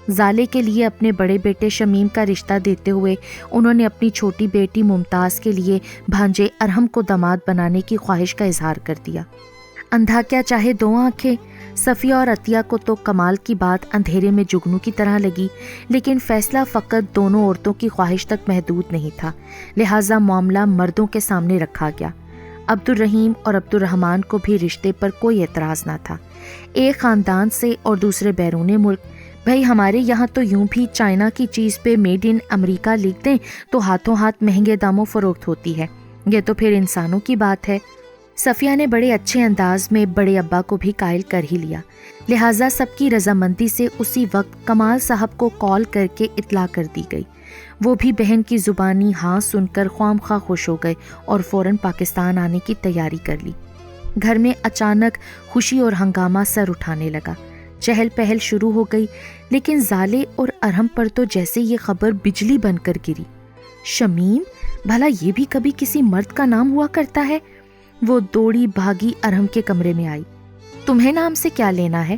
زالے کے لیے اپنے بڑے بیٹے شمیم کا رشتہ دیتے ہوئے انہوں نے اپنی چھوٹی بیٹی ممتاز کے لیے بھانجے ارحم کو داماد بنانے کی خواہش کا اظہار کر دیا۔ اندھا کیا چاہے دو آنکھیں، صفیہ اور عطیہ کو تو کمال کی بات اندھیرے میں جگنو کی طرح لگی، لیکن فیصلہ فقط دونوں عورتوں کی خواہش تک محدود نہیں تھا، لہٰذا معاملہ مردوں کے سامنے رکھا گیا۔ عبد الرحیم اور عبد الرحمان کو بھی رشتے پر کوئی اعتراض نہ تھا، ایک خاندان سے اور دوسرے بیرون ملک۔ بھائی ہمارے یہاں تو یوں بھی چائنا کی چیز پہ میڈ ان امریکہ لکھ دیں تو ہاتھوں ہاتھ مہنگے داموں فروخت ہوتی ہے، یہ تو پھر انسانوں کی بات ہے۔ صفیہ نے بڑے اچھے انداز میں بڑے ابا کو بھی قائل کر ہی لیا، لہٰذا سب کی رضامندی سے اسی وقت کمال صاحب کو کال کر کے اطلاع کر دی گئی۔ وہ بھی بہن کی زبانی ہاں سن کر خواہ مخواہ خوش ہو گئے اور فوراً پاکستان آنے کی تیاری کر لی۔ گھر میں اچانک خوشی اور ہنگامہ سر اٹھانے لگا، چہل پہل شروع ہو گئی، لیکن زالے اور ارحم پر تو جیسے یہ خبر بجلی بن کر گری۔ شمیم، بھلا یہ بھی کبھی کسی مرد کا نام ہوا کرتا ہے؟ وہ دوڑی بھاگی ارحم کے کمرے میں آئی۔ تمہیں نام سے کیا لینا ہے؟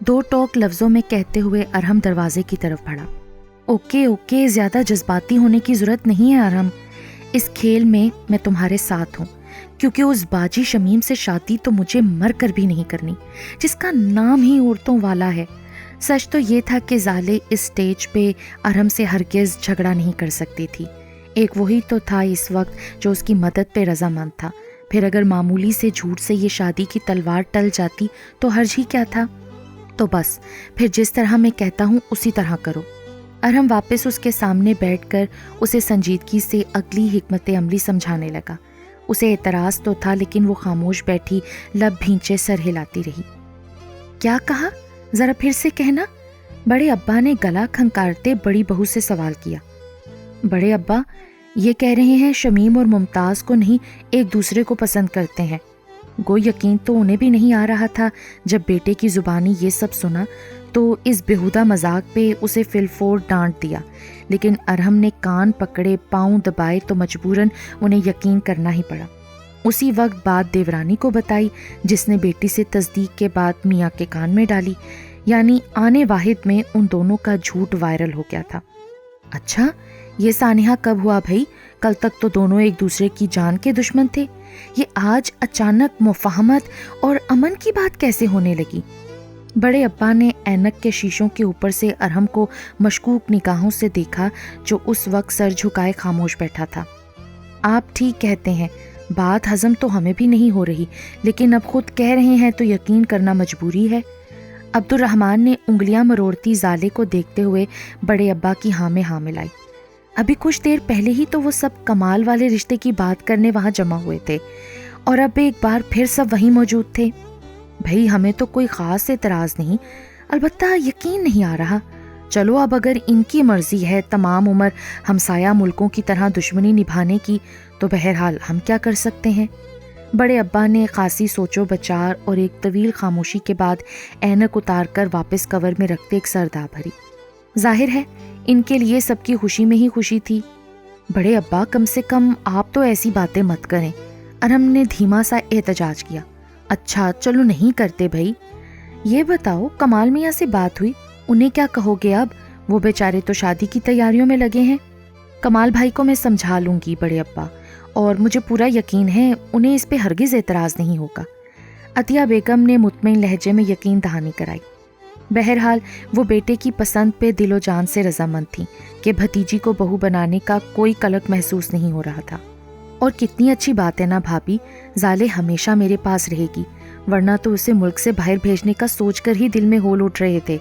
2 ٹوک لفظوں میں کہتے ہوئے ارحم دروازے کی طرف بڑھا۔ اوکے، زیادہ جذباتی ہونے کی ضرورت نہیں ہے ارحم، اس کھیل میں تمہارے ساتھ ہوں، کیونکہ اس باجی شمیم سے شادی تو مجھے مر کر بھی نہیں کرنی، جس کا نام ہی عورتوں والا ہے۔ سچ تو یہ تھا کہ زالے اس سٹیج پہ ارحم سے ہرگز جھگڑا نہیں کر سکتی تھی۔ ایک وہی تو تھا اس وقت جو اس کی مدد پہ رضامند تھا، پھر اگر معمولی سے جھوٹ سے یہ شادی کی تلوار ٹل جاتی تو حرج ہی کیا تھا؟ تو بس پھر جس طرح میں کہتا ہوں اسی طرح کرو۔ ارحم واپس اس کے سامنے بیٹھ کر اسے سنجیدگی سے اگلی حکمت عملی سمجھانے لگا۔ اسے اعتراض تو تھا لیکن وہ خاموش بیٹھی لب بھینچے سر ہلاتی رہی۔ کیا کہا؟ ذرا پھر سے کہنا؟ بڑے ابا نے گلا کھنکارتے بڑی بہو سے سوال کیا۔ بڑے ابا یہ کہہ رہے ہیں شمیم اور ممتاز کو نہیں، ایک دوسرے کو پسند کرتے ہیں۔ گو یقین تو انہیں بھی نہیں آ رہا تھا جب بیٹے کی زبانی یہ سب سنا تو اس بےہودہ مذاق پہ اسے فی الفور ڈانٹ دیا، لیکن ارحم نے کان پکڑے پاؤں دبائے تو مجبوراً انہیں یقین کرنا ہی پڑا۔ اسی وقت بات دیورانی کو بتائی، جس نے بیٹی سے تصدیق کے بعد میاں کے کان میں ڈالی، یعنی آنے واحد میں ان دونوں کا جھوٹ وائرل ہو گیا تھا۔ اچھا یہ سانحہ کب ہوا بھائی؟ کل تک تو دونوں ایک دوسرے کی جان کے دشمن تھے، یہ آج اچانک مفاہمت اور امن کی بات کیسے ہونے لگی؟ بڑے ابا نے اینک کے شیشوں کے اوپر سے ارحم کو مشکوک نگاہوں سے دیکھا جو اس وقت سر جھکائے خاموش بیٹھا تھا۔ آپ ٹھیک کہتے ہیں، بات ہضم تو ہمیں بھی نہیں ہو رہی، لیکن اب خود کہہ رہے ہیں تو یقین کرنا مجبوری ہے۔ عبد الرحمن نے انگلیاں مروڑتی زالے کو دیکھتے ہوئے بڑے ابا کی ہاں میں ہاں ملائی۔ ابھی کچھ دیر پہلے ہی تو وہ سب کمال والے رشتے کی بات کرنے وہاں جمع ہوئے تھے، اور اب ایک بار پھر سب وہیں موجود تھے۔ بھئی ہمیں تو کوئی خاص اعتراض نہیں، البتہ یقین نہیں آ رہا۔ چلو اب اگر ان کی مرضی ہے تمام عمر ہمسایہ ملکوں کی طرح دشمنی نبھانے کی تو بہرحال ہم کیا کر سکتے ہیں؟ بڑے ابا نے خاصی سوچ و بچار اور ایک طویل خاموشی کے بعد اینک اتار کر واپس کور میں رکھتے ایک سردا بھری۔ ظاہر ہے ان کے لیے سب کی خوشی میں ہی خوشی تھی۔ بڑے ابا کم سے کم آپ تو ایسی باتیں مت کریں، ارحم نے دھیما سا احتجاج کیا۔ اچھا چلو نہیں کرتے بھائی، یہ بتاؤ کمال میاں سے بات ہوئی؟ انہیں کیا کہو گے اب؟ وہ بیچارے تو شادی کی تیاریوں میں لگے ہیں۔ کمال بھائی کو میں سمجھا لوں گی بڑے ابا، اور مجھے پورا یقین ہے انہیں اس پہ ہرگز اعتراض نہیں ہوگا۔ عطیہ بیگم نے مطمئن لہجے میں یقین دہانی کرائی۔ بہرحال وہ بیٹے کی پسند پہ دل و جان سے رضامند تھیں کہ بھتیجی کو بہو بنانے کا کوئی قلق محسوس نہیں ہو رہا تھا۔ اور کتنی اچھی بات ہے نا بھابھی، زالے ہمیشہ میرے پاس رہے گی، ورنہ تو اسے ملک سے باہر بھیجنے کا سوچ کر ہی دل میں ہول اٹھ رہے تھے۔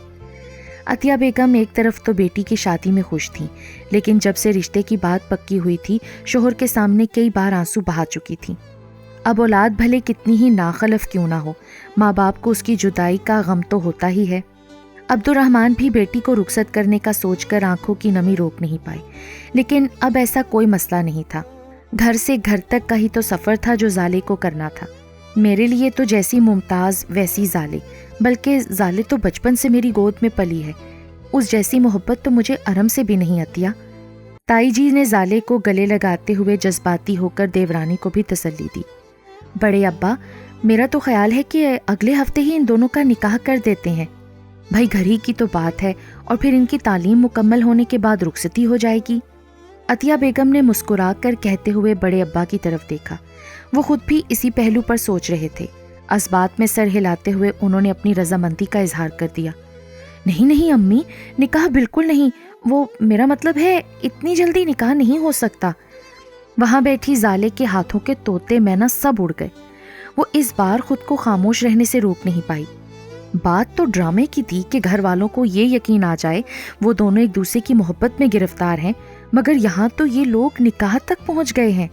عطیہ بیگم ایک طرف تو بیٹی کی شادی میں خوش تھیں، لیکن جب سے رشتے کی بات پکی ہوئی تھی شوہر کے سامنے کئی بار آنسو بہا چکی تھیں۔ اب اولاد بھلے کتنی ہی ناخلف کیوں نہ ہو، ماں باپ کو اس کی جدائی کا غم تو ہوتا ہی ہے۔ عبد الرحمن بھی بیٹی کو رخصت کرنے کا سوچ کر آنکھوں کی نمی روک نہیں پائے، لیکن اب ایسا کوئی مسئلہ نہیں تھا۔ گھر سے گھر تک کا ہی تو سفر تھا جو زالے کو کرنا تھا۔ میرے لیے تو جیسی ممتاز ویسی زالے، بلکہ زالے تو بچپن سے میری گود میں پلی ہے، اس جیسی محبت تو مجھے ارحم سے بھی نہیں عطیہ۔ تائی جی نے زالے کو گلے لگاتے ہوئے جذباتی ہو کر دیورانی کو بھی تسلی دی۔ بڑے ابا میرا تو خیال ہے کہ اگلے ہفتے ہی ان دونوں کا نکاح کر دیتے ہیں۔ بھائی گھر ہی کی تو بات ہے، اور پھر ان کی تعلیم مکمل ہونے کے بعد رخصتی ہو جائے گی۔ عطیہ بیگم نے مسکرا کر کہتے ہوئے بڑے ابا کی طرف دیکھا۔ وہ خود بھی اسی پہلو پر سوچ رہے تھے۔ اس بات میں سر ہلاتے ہوئے انہوں نے اپنی رضامندی کا اظہار کر دیا۔ نہیں امی، نکاح بالکل نہیں، وہ میرا مطلب ہے اتنی جلدی نکاح نہیں ہو سکتا۔ وہاں بیٹھی زالے کے ہاتھوں کے طوطے مینا سب اڑ گئے۔ وہ اس بار خود کو خاموش رہنے سے روک نہیں پائی۔ بات تو ڈرامے کی تھی کہ گھر والوں کو یہ یقین آ جائے وہ دونوں ایک دوسرے کی محبت میں گرفتار ہیں، مگر یہاں تو یہ لوگ نکاح تک پہنچ گئے ہیں۔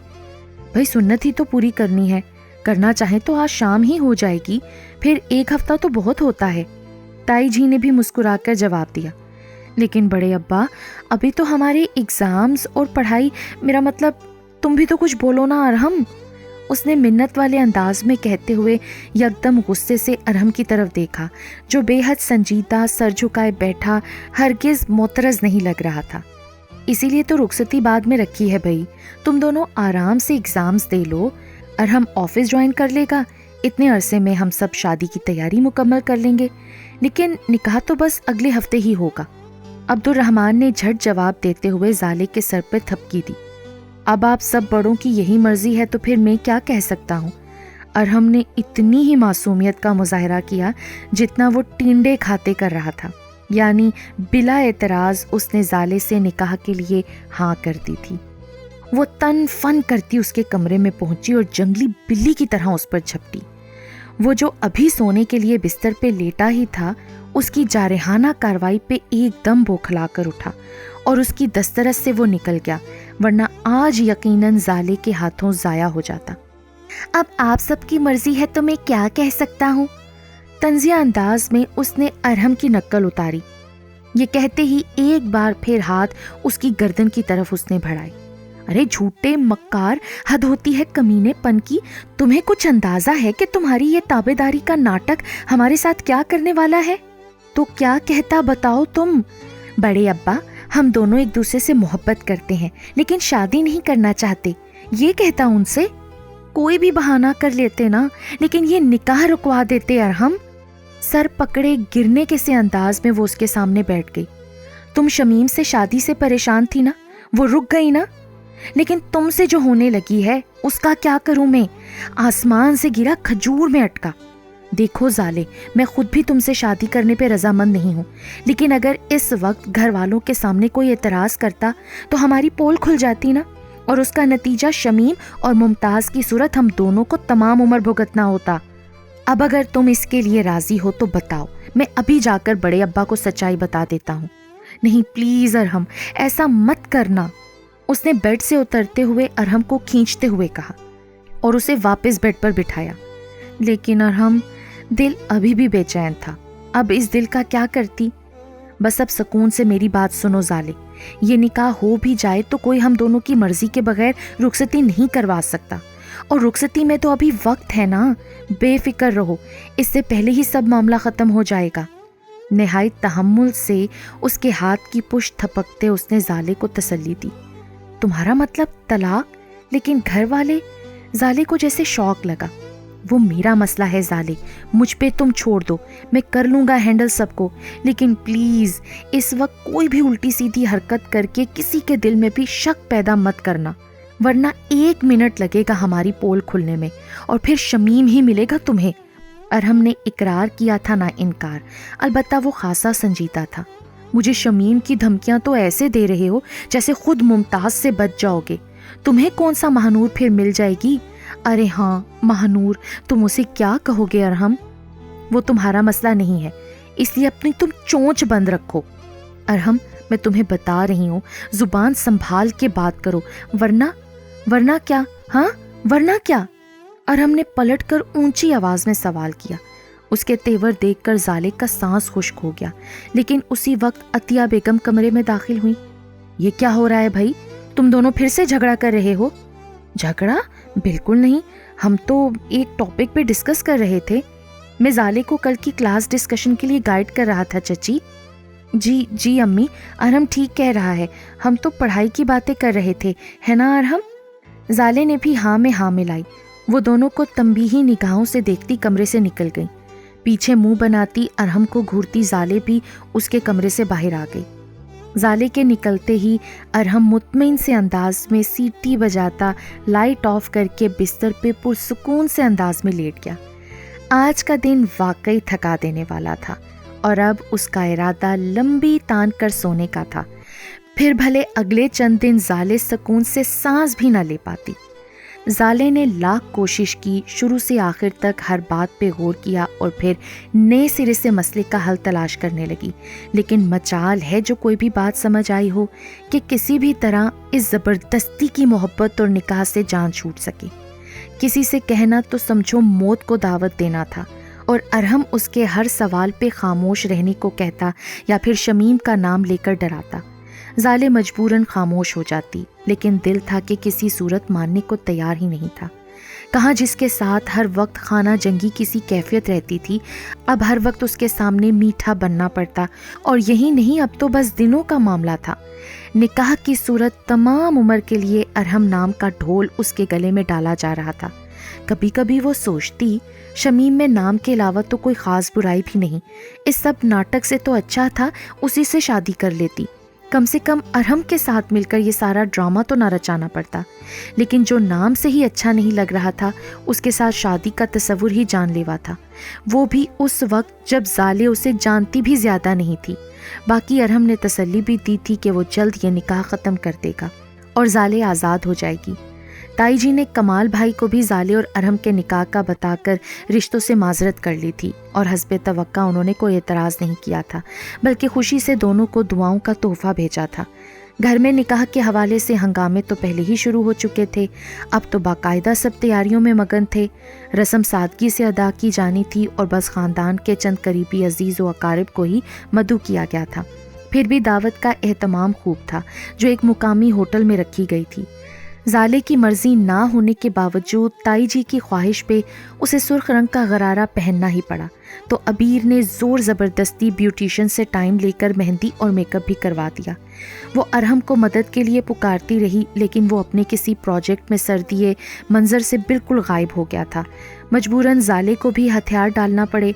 بھائی سنت ہی تو پوری کرنی ہے، کرنا چاہیں تو آج شام ہی ہو جائے گی، پھر ایک ہفتہ تو بہت ہوتا ہے۔ تائی جی نے بھی مسکرا کر جواب دیا۔ لیکن بڑے ابا ابھی تو ہمارے ایگزامز اور پڑھائی، میرا مطلب تم بھی تو کچھ بولو نا ارحم، اس نے منت والے انداز میں کہتے ہوئے یکدم غصے سے ارحم کی طرف دیکھا جو بے حد سنجیدہ سر جھکائے بیٹھا ہرگز معترض نہیں لگ رہا تھا۔ اسی لیے تو رخصتی بعد میں رکھی ہے بھائی، تم دونوں آرام سے ایگزامز دے لو، ارحم آفس جوائن کر لے گا، اتنے عرصے میں ہم سب شادی کی تیاری مکمل کر لیں گے، لیکن نکاح تو بس اگلے ہفتے ہی ہوگا۔ عبد الرحمن نے جھٹ جواب دیتے ہوئے زالے کے سر پہ تھپکی دی۔ اب آپ سب بڑوں کی یہی مرضی ہے تو پھر میں کیا کہہ سکتا ہوں؟ ارحم نے اتنی ہی معصومیت کا مظاہرہ کیا جتنا وہ ٹینڈے کھاتے کر رہا تھا، یعنی بلا اعتراض اس نے زالے سے نکاح کے لیے ہاں کر دی تھی۔ وہ تن فن کرتی اس کے کمرے میں پہنچی اور جنگلی بلی کی طرح اس پر جھپٹی۔ وہ جو ابھی سونے کے لیے بستر پہ لیٹا ہی تھا، اس کی جارحانہ کاروائی پہ ایک دم بوکھلا کر اٹھا اور اس کی دسترس سے وہ نکل گیا، ورنہ آج یقیناً زالے کے ہاتھوں ضائع ہو جاتا۔ اب آپ سب کی مرضی ہے تو میں کیا کہہ سکتا ہوں؟ طنزیہ انداز میں اس نے ارحم کی نکل اتاری۔ یہ کہتے ہی ایک بار پھر ہاتھ اس کی گردن کی طرف اس نے بڑھائے۔ ارے جھوٹے مکار، حد ہوتی ہے کمینے پن کی۔ تمہیں کچھ اندازہ ہے کہ تمہاری یہ تابع داری کا ناٹک ہمارے ساتھ کیا کرنے والا ہے؟ تو کیا کہتا بتاؤ تم؟ بڑے ابا، ہم دونوں ایک دوسرے سے محبت کرتے ہیں لیکن شادی نہیں کرنا چاہتے، یہ کہتا ان سے۔ کوئی بھی بہانہ کر لیتے نا، لیکن یہ نکاح رکوا دیتے ارحم۔ سر پکڑے گرنے کے سے انداز میں وہ اس کے سامنے بیٹھ گئی۔ تم شمیم سے شادی سے پریشان تھی نا، وہ رک گئی نا، لیکن تم سے جو ہونے لگی ہے اس کا کیا کروں میں؟ آسمان سے گرا کھجور میں اٹکا۔ دیکھو زالے، میں خود بھی تم سے شادی کرنے پہ رضامند نہیں ہوں، لیکن اگر اس وقت گھر والوں کے سامنے کوئی اعتراض کرتا تو ہماری پول کھل جاتی نا، اور اس کا نتیجہ شمیم اور ممتاز کی صورت ہم دونوں کو تمام عمر بھگتنا ہوتا۔ اب اگر تم اس کے لیے راضی ہو تو بتاؤ، میں ابھی جا کر بڑے ابا کو سچائی بتا دیتا ہوں۔ نہیں پلیز ارحم، ایسا مت کرنا، اس نے بیڈ سے اترتے ہوئے ارحم کو کھینچتے ہوئے کہا اور اسے واپس بیڈ پر بٹھایا۔ لیکن ارحم، دل ابھی بھی بے چین تھا۔ اب اس دل کا کیا کرتی؟ بس اب سکون سے میری بات سنو زالے، یہ نکاح ہو بھی جائے تو کوئی ہم دونوں کی مرضی کے بغیر رخصتی نہیں کروا سکتا، اور رخصتی میں تو ابھی وقت ہے نا، بے فکر رہو، اس سے پہلے ہی سب معاملہ ختم ہو جائے گا۔ نہایت تحمل سے اس کے ہاتھ کی پشت تھپکتے اس نے زالے کو تسلی دی۔ تمہارا مطلب طلاق؟ لیکن گھر والے؟ زالے کو جیسے شوق لگا۔ وہ میرا مسئلہ ہے زالے، مجھ پہ تم چھوڑ دو، میں کر لوں گا ہینڈل سب کو، لیکن پلیز اس وقت کوئی بھی الٹی سیدھی حرکت کر کے کسی کے دل میں بھی شک پیدا مت کرنا، ورنہ 1 منٹ لگے گا ہماری پول کھلنے میں اور پھر شمیم ہی ملے گا تمہیں۔ ارحم نے اقرار کیا تھا نہ انکار، البتہ وہ خاصا سنجیدہ تھا۔ مجھے شمیم کی دھمکیاں تو ایسے دے رہے ہو جیسے خود ممتاز سے بچ جاؤ گے، تمہیں کون سا مہنور پھر مل جائے گی؟ ارے ہاں مہنور، تم اسے کیا کہو گے ارحم؟ وہ تمہارا مسئلہ نہیں ہے، اس لیے اپنی تم چونچ بند رکھو۔ ارحم، میں تمہیں بتا رہی ہوں، زبان سنبھال کے بات کرو، ورنہ کیا؟ ہاں ورنہ کیا؟ ارحم نے پلٹ کر اونچی آواز میں سوال کیا۔ اس کے تیور دیکھ کر زالے کا سانس خشک ہو گیا، لیکن اسی وقت عطیہ بیگم کمرے میں داخل ہوئی۔ یہ کیا ہو رہا ہے بھائی؟ تم دونوں پھر سے جھگڑا کر رہے ہو؟ جھگڑا؟ بالکل نہیں، ہم تو ایک ٹاپک پہ ڈسکس کر رہے تھے۔ میں زالے کو کل کی کلاس ڈسکشن کے لیے گائیڈ کر رہا تھا چچی۔ جی امی، ارحم ٹھیک کہہ رہا ہے، ہم تو پڑھائی کی باتیں کر رہے تھے، ہے نا ارحم؟ زالے نے بھی ہاں میں ہاں ملائی۔ وہ دونوں کو تنبیہی نگاہوں سے دیکھتی کمرے سے نکل گئی۔ پیچھے منہ بناتی ارحم کو گھورتی زالے بھی اس کے کمرے سے باہر آ گئی۔ زالے کے نکلتے ہی ارحم مطمئن سے انداز میں سیٹی بجاتا لائٹ آف کر کے بستر پہ پرسکون سے انداز میں لیٹ گیا۔ آج کا دن واقعی تھکا دینے والا تھا اور اب اس کا ارادہ لمبی تان کر سونے کا تھا، پھر بھلے اگلے چند دن زالے سکون سے سانس بھی نہ لے پاتی۔ زالے نے لاکھ کوشش کی، شروع سے آخر تک ہر بات پہ غور کیا اور پھر نئے سرے سے مسئلے کا حل تلاش کرنے لگی، لیکن مجال ہے جو کوئی بھی بات سمجھ آئی ہو کہ کسی بھی طرح اس زبردستی کی محبت اور نکاح سے جان چھوٹ سکے۔ کسی سے کہنا تو سمجھو موت کو دعوت دینا تھا، اور ارحم اس کے ہر سوال پہ خاموش رہنے کو کہتا یا پھر شمیم کا نام لے کر ڈراتا۔ زالے مجبوراً خاموش ہو جاتی، لیکن دل تھا کہ کسی صورت ماننے کو تیار ہی نہیں تھا۔ کہاں جس کے ساتھ ہر وقت خانہ جنگی کسی کیفیت رہتی تھی، اب ہر وقت اس کے سامنے میٹھا بننا پڑتا، اور یہی نہیں اب تو بس دنوں کا معاملہ تھا۔ نکاح کی صورت تمام عمر کے لیے ارحم نام کا ڈھول اس کے گلے میں ڈالا جا رہا تھا۔ کبھی کبھی وہ سوچتی شمیم میں نام کے علاوہ تو کوئی خاص برائی بھی نہیں، اس سب ناٹک سے تو اچھا تھا اسی سے شادی کر لیتی، کم سے کم ارحم کے ساتھ مل کر یہ سارا ڈرامہ تو نہ رچانا پڑتا۔ لیکن جو نام سے ہی اچھا نہیں لگ رہا تھا اس کے ساتھ شادی کا تصور ہی جان لیوا تھا، وہ بھی اس وقت جب زالے اسے جانتی بھی زیادہ نہیں تھی۔ باقی ارحم نے تسلی بھی دی تھی کہ وہ جلد یہ نکاح ختم کر دے گا اور زالے آزاد ہو جائے گی۔ تائی جی نے کمال بھائی کو بھی زالے اور ارحم کے نکاح کا بتا کر رشتوں سے معذرت کر لی تھی، اور حسب توقع انہوں نے کوئی اعتراض نہیں کیا تھا، بلکہ خوشی سے دونوں کو دعاؤں کا تحفہ بھیجا تھا۔ گھر میں نکاح کے حوالے سے ہنگامے تو پہلے ہی شروع ہو چکے تھے، اب تو باقاعدہ سب تیاریوں میں مگن تھے۔ رسم سادگی سے ادا کی جانی تھی اور بس خاندان کے چند قریبی عزیز و اقارب کو ہی مدعو کیا گیا تھا۔ پھر بھی دعوت کا اہتمام خوب تھا، جو ایک مقامی ہوٹل میں رکھی گئی تھی۔ زالے کی مرضی نہ ہونے کے باوجود تائی جی کی خواہش پہ اسے سرخ رنگ کا غرارہ پہننا ہی پڑا، تو عبیر نے زور زبردستی بیوٹیشین سے ٹائم لے کر مہندی اور میک اپ بھی کروا دیا۔ وہ ارحم کو مدد کے لیے پکارتی رہی، لیکن وہ اپنے کسی پروجیکٹ میں سر دیے منظر سے بالکل غائب ہو گیا تھا۔ مجبوراً زالے کو بھی ہتھیار ڈالنا پڑے۔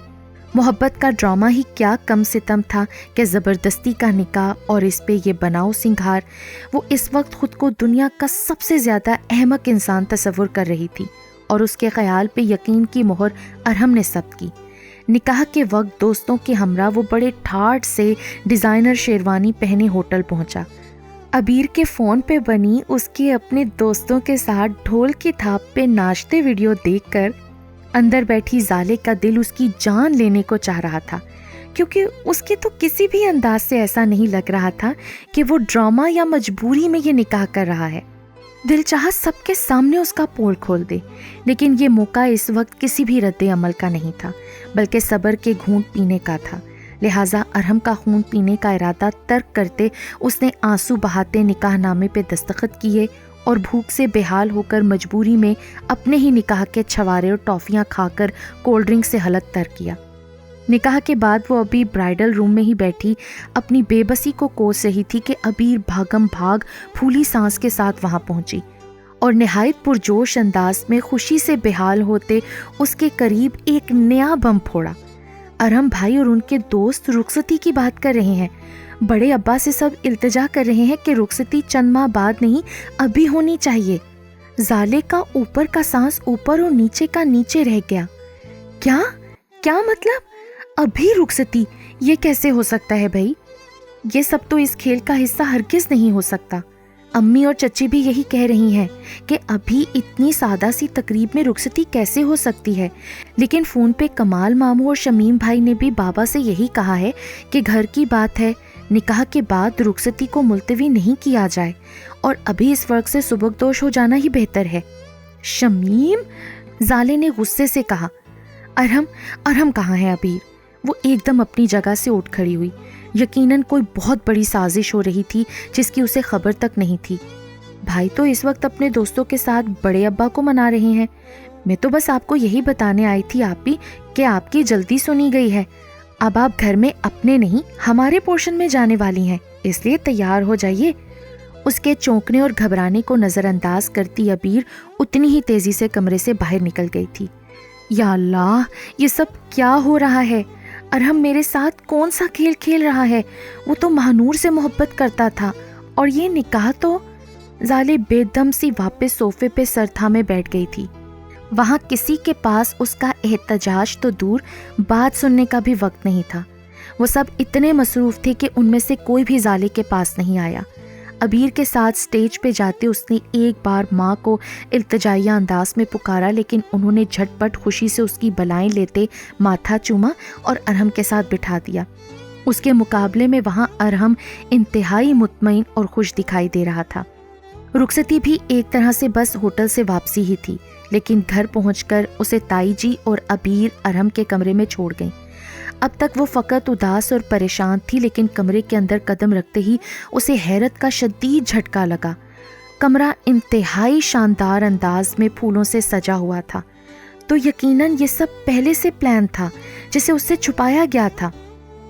محبت کا ڈرامہ ہی کیا کم ستم تھا کہ زبردستی کا نکاح اور اس پہ یہ بناؤ سنگھار۔ وہ اس وقت خود کو دنیا کا سب سے زیادہ احمق انسان تصور کر رہی تھی، اور اس کے خیال پہ یقین کی مہر ارحم نے ثبت کی۔ نکاح کے وقت دوستوں کے ہمراہ وہ بڑے ٹھاٹ سے ڈیزائنر شیروانی پہنے ہوٹل پہنچا۔ عبیر کے فون پہ بنی اس کے اپنے دوستوں کے ساتھ ڈھول کی تھاپ پہ ناچتے ویڈیو دیکھ کر اندر بیٹھی زالے کا دل اس کی جان لینے کو چاہ رہا تھا، کیونکہ اس کے تو کسی بھی انداز سے ایسا نہیں لگ رہا تھا کہ وہ ڈرامہ یا مجبوری میں یہ نکاح کر رہا ہے۔ دل چاہا سب کے سامنے اس کا پول کھول دے، لیکن یہ موقع اس وقت کسی بھی رد عمل کا نہیں تھا، بلکہ صبر کے گھونٹ پینے کا تھا۔ لہٰذا ارحم کا خون پینے کا ارادہ ترک کرتے اس نے آنسو بہاتے نکاح نامے پہ دستخط کیے اور بھوک سے بے حال ہو کر مجبوری میں اپنے ہی نکاح کے چھوارے اور ٹافیاں کھا کر کولڈ ڈرنک سے حلق تر کیا۔ نکاح کے بعد وہ ابھی برائیڈل روم میں ہی بیٹھی اپنی بے بسی کو کوس رہی تھی کہ عبیر بھاگم بھاگ پھولی سانس کے ساتھ وہاں پہنچی اور نہایت پرجوش انداز میں خوشی سے بے حال ہوتے اس کے قریب ایک نیا بم پھوڑا۔ ارحم بھائی اور ان کے دوست رخصتی کی بات کر رہے ہیں، بڑے ابا سے سب التجا کر رہے ہیں کہ رخصتی چند ماہ بعد نہیں ابھی ہونی چاہیے۔ زالے کا اوپر کا سانس اوپر اور نیچے کا نیچے رہ گیا۔ کیا مطلب؟ ابھی رخصتی؟ یہ کیسے ہو سکتا ہے بھائی؟ یہ سب تو اس کھیل کا حصہ ہرگز نہیں ہو سکتا۔ امی اور چچی بھی یہی کہہ رہی ہیں کہ ابھی اتنی سادہ سی تقریب میں رخصتی کیسے ہو سکتی ہے، لیکن فون پہ کمال ماموں اور شمیم بھائی نے بھی بابا سے یہی کہا ہے کہ گھر کی بات ہے، نکاح کے بعد رخصتی کو ملتوی نہیں کیا جائے، اور ابھی اس فرق سے سبکدوش ہو جانا ہی بہتر ہے۔ شمیم، زالے نے غصے سے کہا۔ ارحم کہاں ہے عبیر؟ وہ ایک دم اپنی جگہ سے اٹھ کھڑی ہوئی۔ یقیناً کوئی بہت بڑی سازش ہو رہی تھی جس کی اسے خبر تک نہیں تھی۔ بھائی تو اس وقت اپنے دوستوں کے ساتھ بڑے ابا کو منا رہے ہیں، میں تو بس آپ کو یہی بتانے آئی تھی آپ بھی کہ آپ کی جلدی سنی گئی ہے، اب آپ گھر میں اپنے نہیں ہمارے پورشن میں جانے والی ہیں، اس لیے تیار ہو جائیے۔ اس کے چونکنے اور گھبرانے کو نظر انداز کرتی عبیر اتنی ہی تیزی سے کمرے سے باہر نکل گئی تھی۔ یا اللہ، یہ سب کیا ہو رہا ہے؟ ارحم میرے ساتھ کون سا کھیل کھیل رہا ہے؟ وہ تو مہنور سے محبت کرتا تھا، اور یہ نکاح تو… زالے بے دم سی واپس صوفے پہ سر تھامے بیٹھ گئی تھی۔ وہاں کسی کے پاس اس کا احتجاج تو دور، بات سننے کا بھی وقت نہیں تھا۔ وہ سب اتنے مصروف تھے کہ ان میں سے کوئی بھی زالے کے پاس نہیں آیا۔ عبیر کے ساتھ سٹیج پہ جاتے اس نے ایک بار ماں کو التجائیہ انداز میں پکارا، لیکن انہوں نے جھٹ پٹ خوشی سے اس کی بلائیں لیتے ماتھا چوما اور ارحم کے ساتھ بٹھا دیا۔ اس کے مقابلے میں وہاں ارحم انتہائی مطمئن اور خوش دکھائی دے رہا تھا۔ رخصتی بھی ایک طرح سے بس ہوٹل سے واپسی ہی تھی، لیکن گھر پہنچ کر اسے تائی جی اور عبیر ارحم کے کمرے میں چھوڑ گئیں۔ اب تک وہ فقط اداس اور پریشان تھی، لیکن کمرے کے اندر قدم رکھتے ہی اسے حیرت کا شدید جھٹکا لگا۔ کمرہ انتہائی شاندار انداز میں پھولوں سے سجا ہوا تھا، تو یقیناً یہ سب پہلے سے پلان تھا جسے اس سے چھپایا گیا تھا۔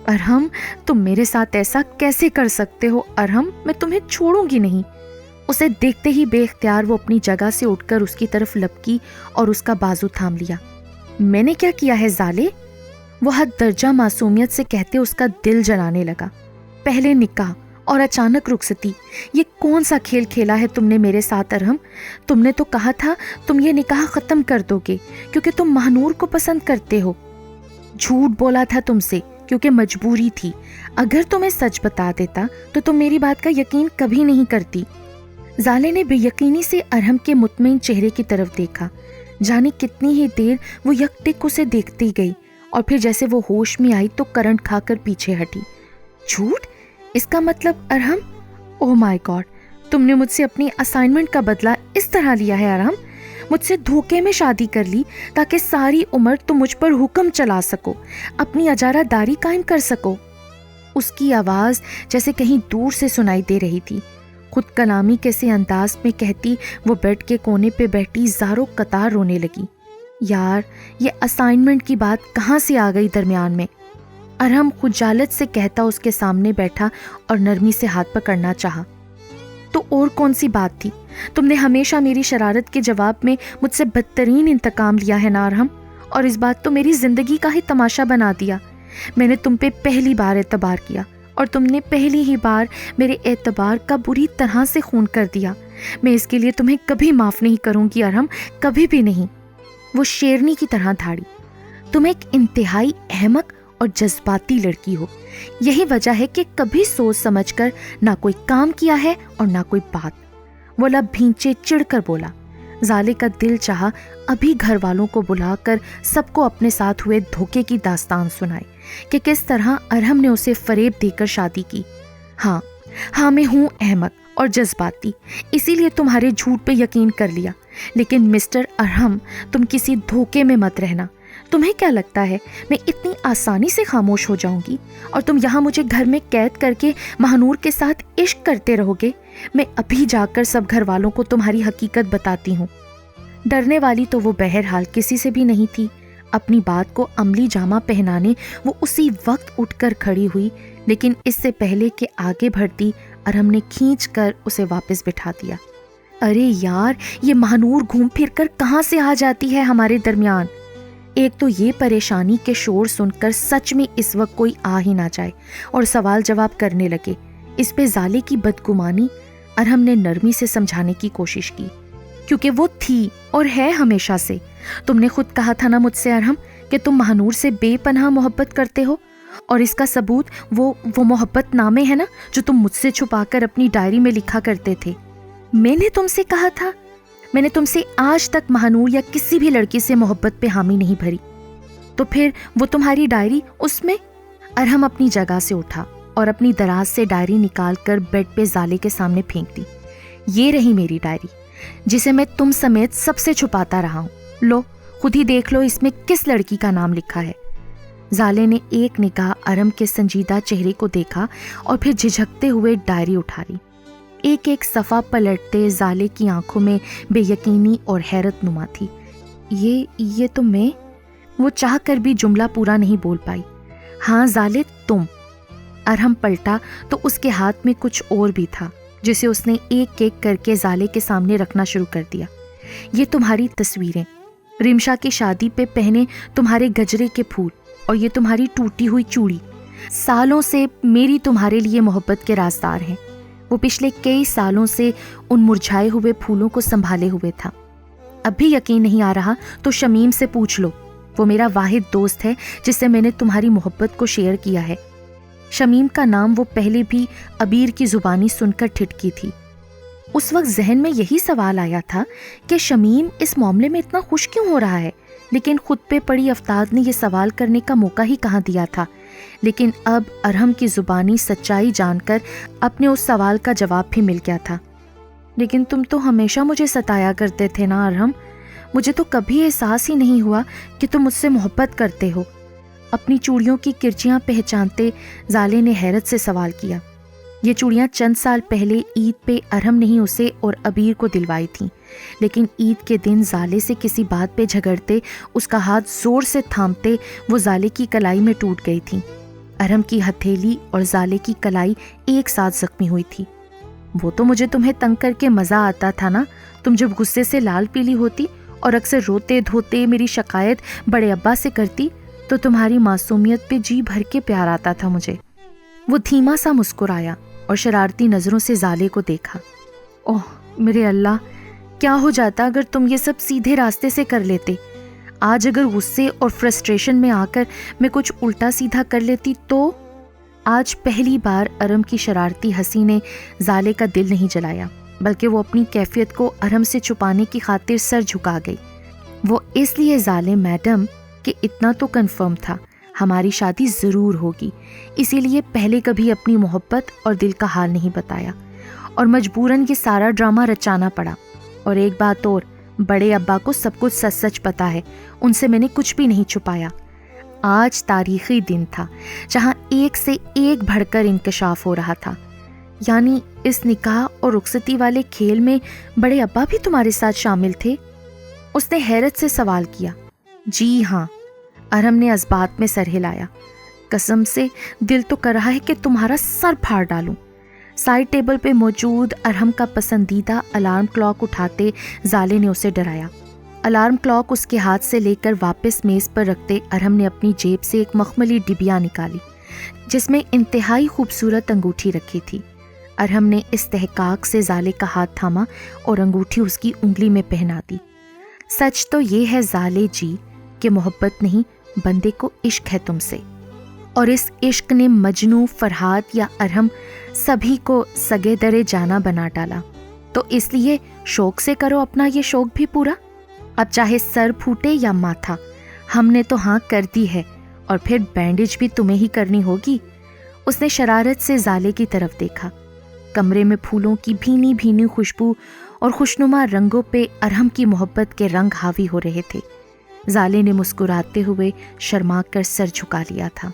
ارحم، تم میرے ساتھ ایسا کیسے کر سکتے ہو؟ ارحم، میں تمہیں چھوڑوں گی نہیں۔ اسے دیکھتے ہی بے اختیار وہ اپنی جگہ سے اٹھ کر اس کی طرف لپکی اور اس کا بازو تھام لیا۔ میں نے کیا کیا ہے زالے؟ وہ حد درجہ معصومیت سے کہتے اس کا دل جلانے لگا۔ پہلے نکاح اور اچانک رخصتی، یہ کون سا کھیل کھیلا ہے تم نے میرے ساتھ ارحم؟ تم نے تو کہا تھا تم یہ نکاح ختم کر دو گے کیونکہ تم مہنور کو پسند کرتے ہو۔ جھوٹ بولا تھا تم سے کیونکہ مجبوری تھی، اگر تمہیں سچ بتا دیتا تو تم میری بات کا یقین کبھی نہیں کرتی۔ زالے نے بے یقینی سے ارحم کے مطمئن چہرے کی طرف دیکھا، جانے کتنی ہی دیر وہ یک ٹک اسے دیکھتی گئی اور پھر جیسے وہ ہوش میں آئی تو کرنٹ کھا کر پیچھے ہٹی۔ جھوٹ؟ اس کا مطلب ارحم؟ اوہ مائی گاڈ، تم نے مجھ سے اپنی اسائنمنٹ کا بدلہ اس طرح لیا ہے ارحم؟ مجھ سے دھوکے میں شادی کر لی تاکہ ساری عمر تم مجھ پر حکم چلا سکو، اپنی اجارہ داری قائم کر سکو۔ اس کی آواز جیسے کہیں دور سے سنائی دے رہی تھی۔ خود کلامی کیسے انداز میں کہتی وہ بیڈ کے کونے پہ بیٹھی زاروں قطار رونے لگی۔ یار، یہ اسائنمنٹ کی بات کہاں سے آ گئی درمیان میں؟ ارحم خجالت سے کہتا اس کے سامنے بیٹھا اور نرمی سے ہاتھ پکڑنا چاہا۔ تو اور کون سی بات تھی؟ تم نے ہمیشہ میری شرارت کے جواب میں مجھ سے بدترین انتقام لیا ہے نا ارحم، اور اس بات تو میری زندگی کا ہی تماشا بنا دیا۔ میں نے تم پہ پہلی بار اعتبار کیا اور تم نے پہلی ہی بار میرے اعتبار کا بری طرح سے خون کر دیا۔ میں اس کے لیے تمہیں کبھی معاف نہیں کروں گی ارحم، کبھی بھی نہیں۔ وہ شیرنی کی طرح دھاڑی۔ تم ایک انتہائی احمق اور جذباتی لڑکی ہو، یہی وجہ ہے کہ کبھی سوچ سمجھ کر نہ کوئی کام کیا ہے اور نہ کوئی بات۔ وہ لب بھینچے چڑھ کر بولا۔ زالے کا دل چاہا ابھی گھر والوں کو بلا کر سب کو اپنے ساتھ ہوئے دھوکے کی داستان سنائے کہ کس طرح ارحم نے اسے فریب دے کر شادی کی۔ ہاں میں ہوں احمق اور جذباتی، اسی لیے تمہارے جھوٹ پہ یقین کر لیا، لیکن مسٹر ارحم تم کسی دھوکے میں مت رہنا۔ تمہیں کیا لگتا ہے میں اتنی آسانی سے خاموش ہو جاؤں گی اور تم یہاں مجھے گھر میں قید کر کے مہنور کے ساتھ عشق کرتے رہو گے؟ میں ابھی جا کر سب گھر والوں کو تمہاری حقیقت بتاتی ہوں۔ ڈرنے والی تو وہ بہرحال کسی سے بھی نہیں تھی۔ اپنی بات کو عملی جامہ پہنانے وہ اسی وقت اٹھ کر کھڑی ہوئی، لیکن اس سے پہلے کہ آگے بڑھتی ارحم نے کھینچ کر اسے واپس بٹھا دیا۔ ارے یار، یہ مہنور گھوم پھر کر کہاں سے آ جاتی ہے ہمارے درمیان؟ ایک تو یہ پریشانی کے شور سن کر سچ میں اس وقت کوئی آ ہی نہ جائے اور سوال جواب کرنے لگے۔ اس پہ زالے کی بدگمانی ارحم نے نرمی سے سمجھانے کی کوشش کی، کیونکہ وہ تھی اور ہے ہمیشہ سے۔ تم نے خود کہا تھا نا مجھ سے ارحم کہ تم مہنور سے بے پناہ محبت کرتے ہو، اور اس کا ثبوت وہ محبت نامے ہے نا جو تم مجھ سے چھپا کر اپنی ڈائری میں لکھا کرتے تھے۔ میں نے تم سے کہا تھا؟ میں نے تم سے آج تک مہنور یا کسی بھی لڑکی سے محبت پہ حامی نہیں بھری، تو پھر وہ تمہاری ڈائری اس میں؟ ارحم اپنی جگہ سے اٹھا اور اپنی دراز سے ڈائری نکال کر بیڈ پہ زالے کے سامنے پھینک دی۔ یہ رہی میری ڈائری، جسے میں تم سمیت سب سے چھپاتا رہا ہوں۔ لو، خود ہی دیکھ لو اس میں کس لڑکی کا نام لکھا ہے۔ زالے نے ایک نگاہ ارحم کے سنجیدہ چہرے کو دیکھا اور پھر جھجکتے ہوئے ڈائری اٹھا لی۔ ایک ایک صفحہ پلٹتے زالے کی آنکھوں میں بے یقینی اور حیرت نما تھی۔ یہ تو میں؟ وہ چاہ کر بھی جملہ پورا نہیں بول پائی۔ ہاں زالے، تم۔ ارحم پلٹا تو اس کے ہاتھ میں کچھ اور بھی تھا، جسے اس نے ایک ایک کر کے زالے کے سامنے رکھنا شروع کر دیا۔ یہ تمہاری تصویریں، رمشا کی شادی پہ پہنے تمہارے گجرے کے پھول، اور یہ تمہاری ٹوٹی ہوئی چوڑی۔ سالوں سے میری تمہارے لیے محبت کے رازدار ہیں۔ وہ پچھلے کئی سالوں سے ان مرجھائے ہوئے پھولوں کو سنبھالے ہوئے تھا۔ اب بھی یقین نہیں آ رہا تو شمیم سے پوچھ لو، وہ میرا واحد دوست ہے جس سے میں نے تمہاری محبت کو شیئر کیا ہے۔ شمیم کا نام وہ پہلے بھی ابیر کی زبانی سن کر ٹھٹکی تھی۔ اس وقت ذہن میں یہی سوال آیا تھا کہ شمیم اس معاملے میں اتنا خوش کیوں ہو رہا ہے، لیکن خود پہ پڑی افتاد نے یہ سوال کرنے کا موقع ہی کہاں دیا تھا۔ لیکن اب ارحم کی زبانی سچائی جان کر اپنے اس سوال کا جواب بھی مل گیا تھا۔ لیکن تم تو ہمیشہ مجھے ستایا کرتے تھے نا ارحم، مجھے تو کبھی احساس ہی نہیں ہوا کہ تم مجھ سے محبت کرتے ہو۔ اپنی چوڑیوں کی کرچیاں پہچانتے زالے نے حیرت سے سوال کیا۔ یہ چوڑیاں چند سال پہلے عید پہ ارحم نے ہی اسے اور ابیر کو دلوائی تھیں، لیکن عید کے دن زالے سے کسی بات پہ جھگڑتے اس کا ہاتھ زور سے تھامتے وہ زالے کی کلائی میں ٹوٹ گئی تھیں۔ ارحم کی ہتھیلی اور زالے کی کلائی ایک ساتھ زخمی ہوئی تھی۔ وہ تو مجھے تمہیں تنگ کر کے مزہ آتا تھا نا. تم جب غصے سے لال پیلی ہوتی اور اکثر روتے دھوتے میری شکایت بڑے ابا سے کرتی تو تمہاری معصومیت پہ جی بھر کے پیار آتا تھا مجھے. وہ دھیما سا مسکرایا اور شرارتی نظروں سے زالے کو دیکھا. اوہ میرے اللہ، کیا ہو جاتا اگر تم یہ سب سیدھے راستے سے کر لیتے. آج اگر غصے اور فرسٹریشن میں آ کر میں کچھ الٹا سیدھا کر لیتی تو. آج پہلی بار ارم کی شرارتی ہنسی نے زالے کا دل نہیں جلایا، بلکہ وہ اپنی کیفیت کو ارم سے چھپانے کی خاطر سر جھکا گئی. وہ اس لیے زالے میڈم کہ اتنا تو کنفرم تھا ہماری شادی ضرور ہوگی، اسی لیے پہلے کبھی اپنی محبت اور دل کا حال نہیں بتایا اور مجبوراً یہ سارا ڈرامہ رچانا پڑا. اور ایک بات اور، بڑے ابا کو سب کچھ سچ سچ پتا ہے، ان سے میں نے کچھ بھی نہیں چھپایا. آج تاریخی دن تھا جہاں ایک سے ایک بڑھ کر انکشاف ہو رہا تھا. یعنی اس نکاح اور رخصتی والے کھیل میں بڑے ابا بھی تمہارے ساتھ شامل تھے؟ اس نے حیرت سے سوال کیا. جی ہاں، ارم نے اثبات میں سر ہلایا. قسم سے دل تو کر رہا ہے کہ تمہارا سر پھاڑ ڈالوں. سائڈ ٹیبل پہ موجود ارہم کا پسندیدہ الارم کلاک اٹھاتے زالے نے اسے ڈرایا. الارم کلاک اس کے ہاتھ سے لے کر واپس میز پر رکھتے ارہم نے اپنی جیب سے ایک مخملی ڈبیا نکالی جس میں انتہائی خوبصورت انگوٹھی رکھی تھی. ارہم نے استحقاق سے زالے کا ہاتھ تھاما اور انگوٹھی اس کی انگلی میں پہنا دی. سچ تو یہ ہے زالے جی کہ محبت نہیں، بندے کو عشق ہے تم سے، اور اس عشق نے مجنوں، فرحات یا ارہم سبھی کو سگے درے جانا بنا ڈالا. تو اس لیے شوق سے کرو اپنا یہ شوق بھی پورا. اب چاہے سر پھوٹے یا ماتھا، ہم نے تو ہاں کر دی ہے، اور پھر بینڈیج بھی تمہیں ہی کرنی ہوگی. اس نے شرارت سے زالے کی طرف دیکھا. کمرے میں پھولوں کی بھینی بھینی خوشبو اور خوشنما رنگوں پہ ارہم کی محبت کے رنگ حاوی ہو رہے تھے. زالے نے مسکراتے ہوئے شرما کر سر جھکا لیا تھا.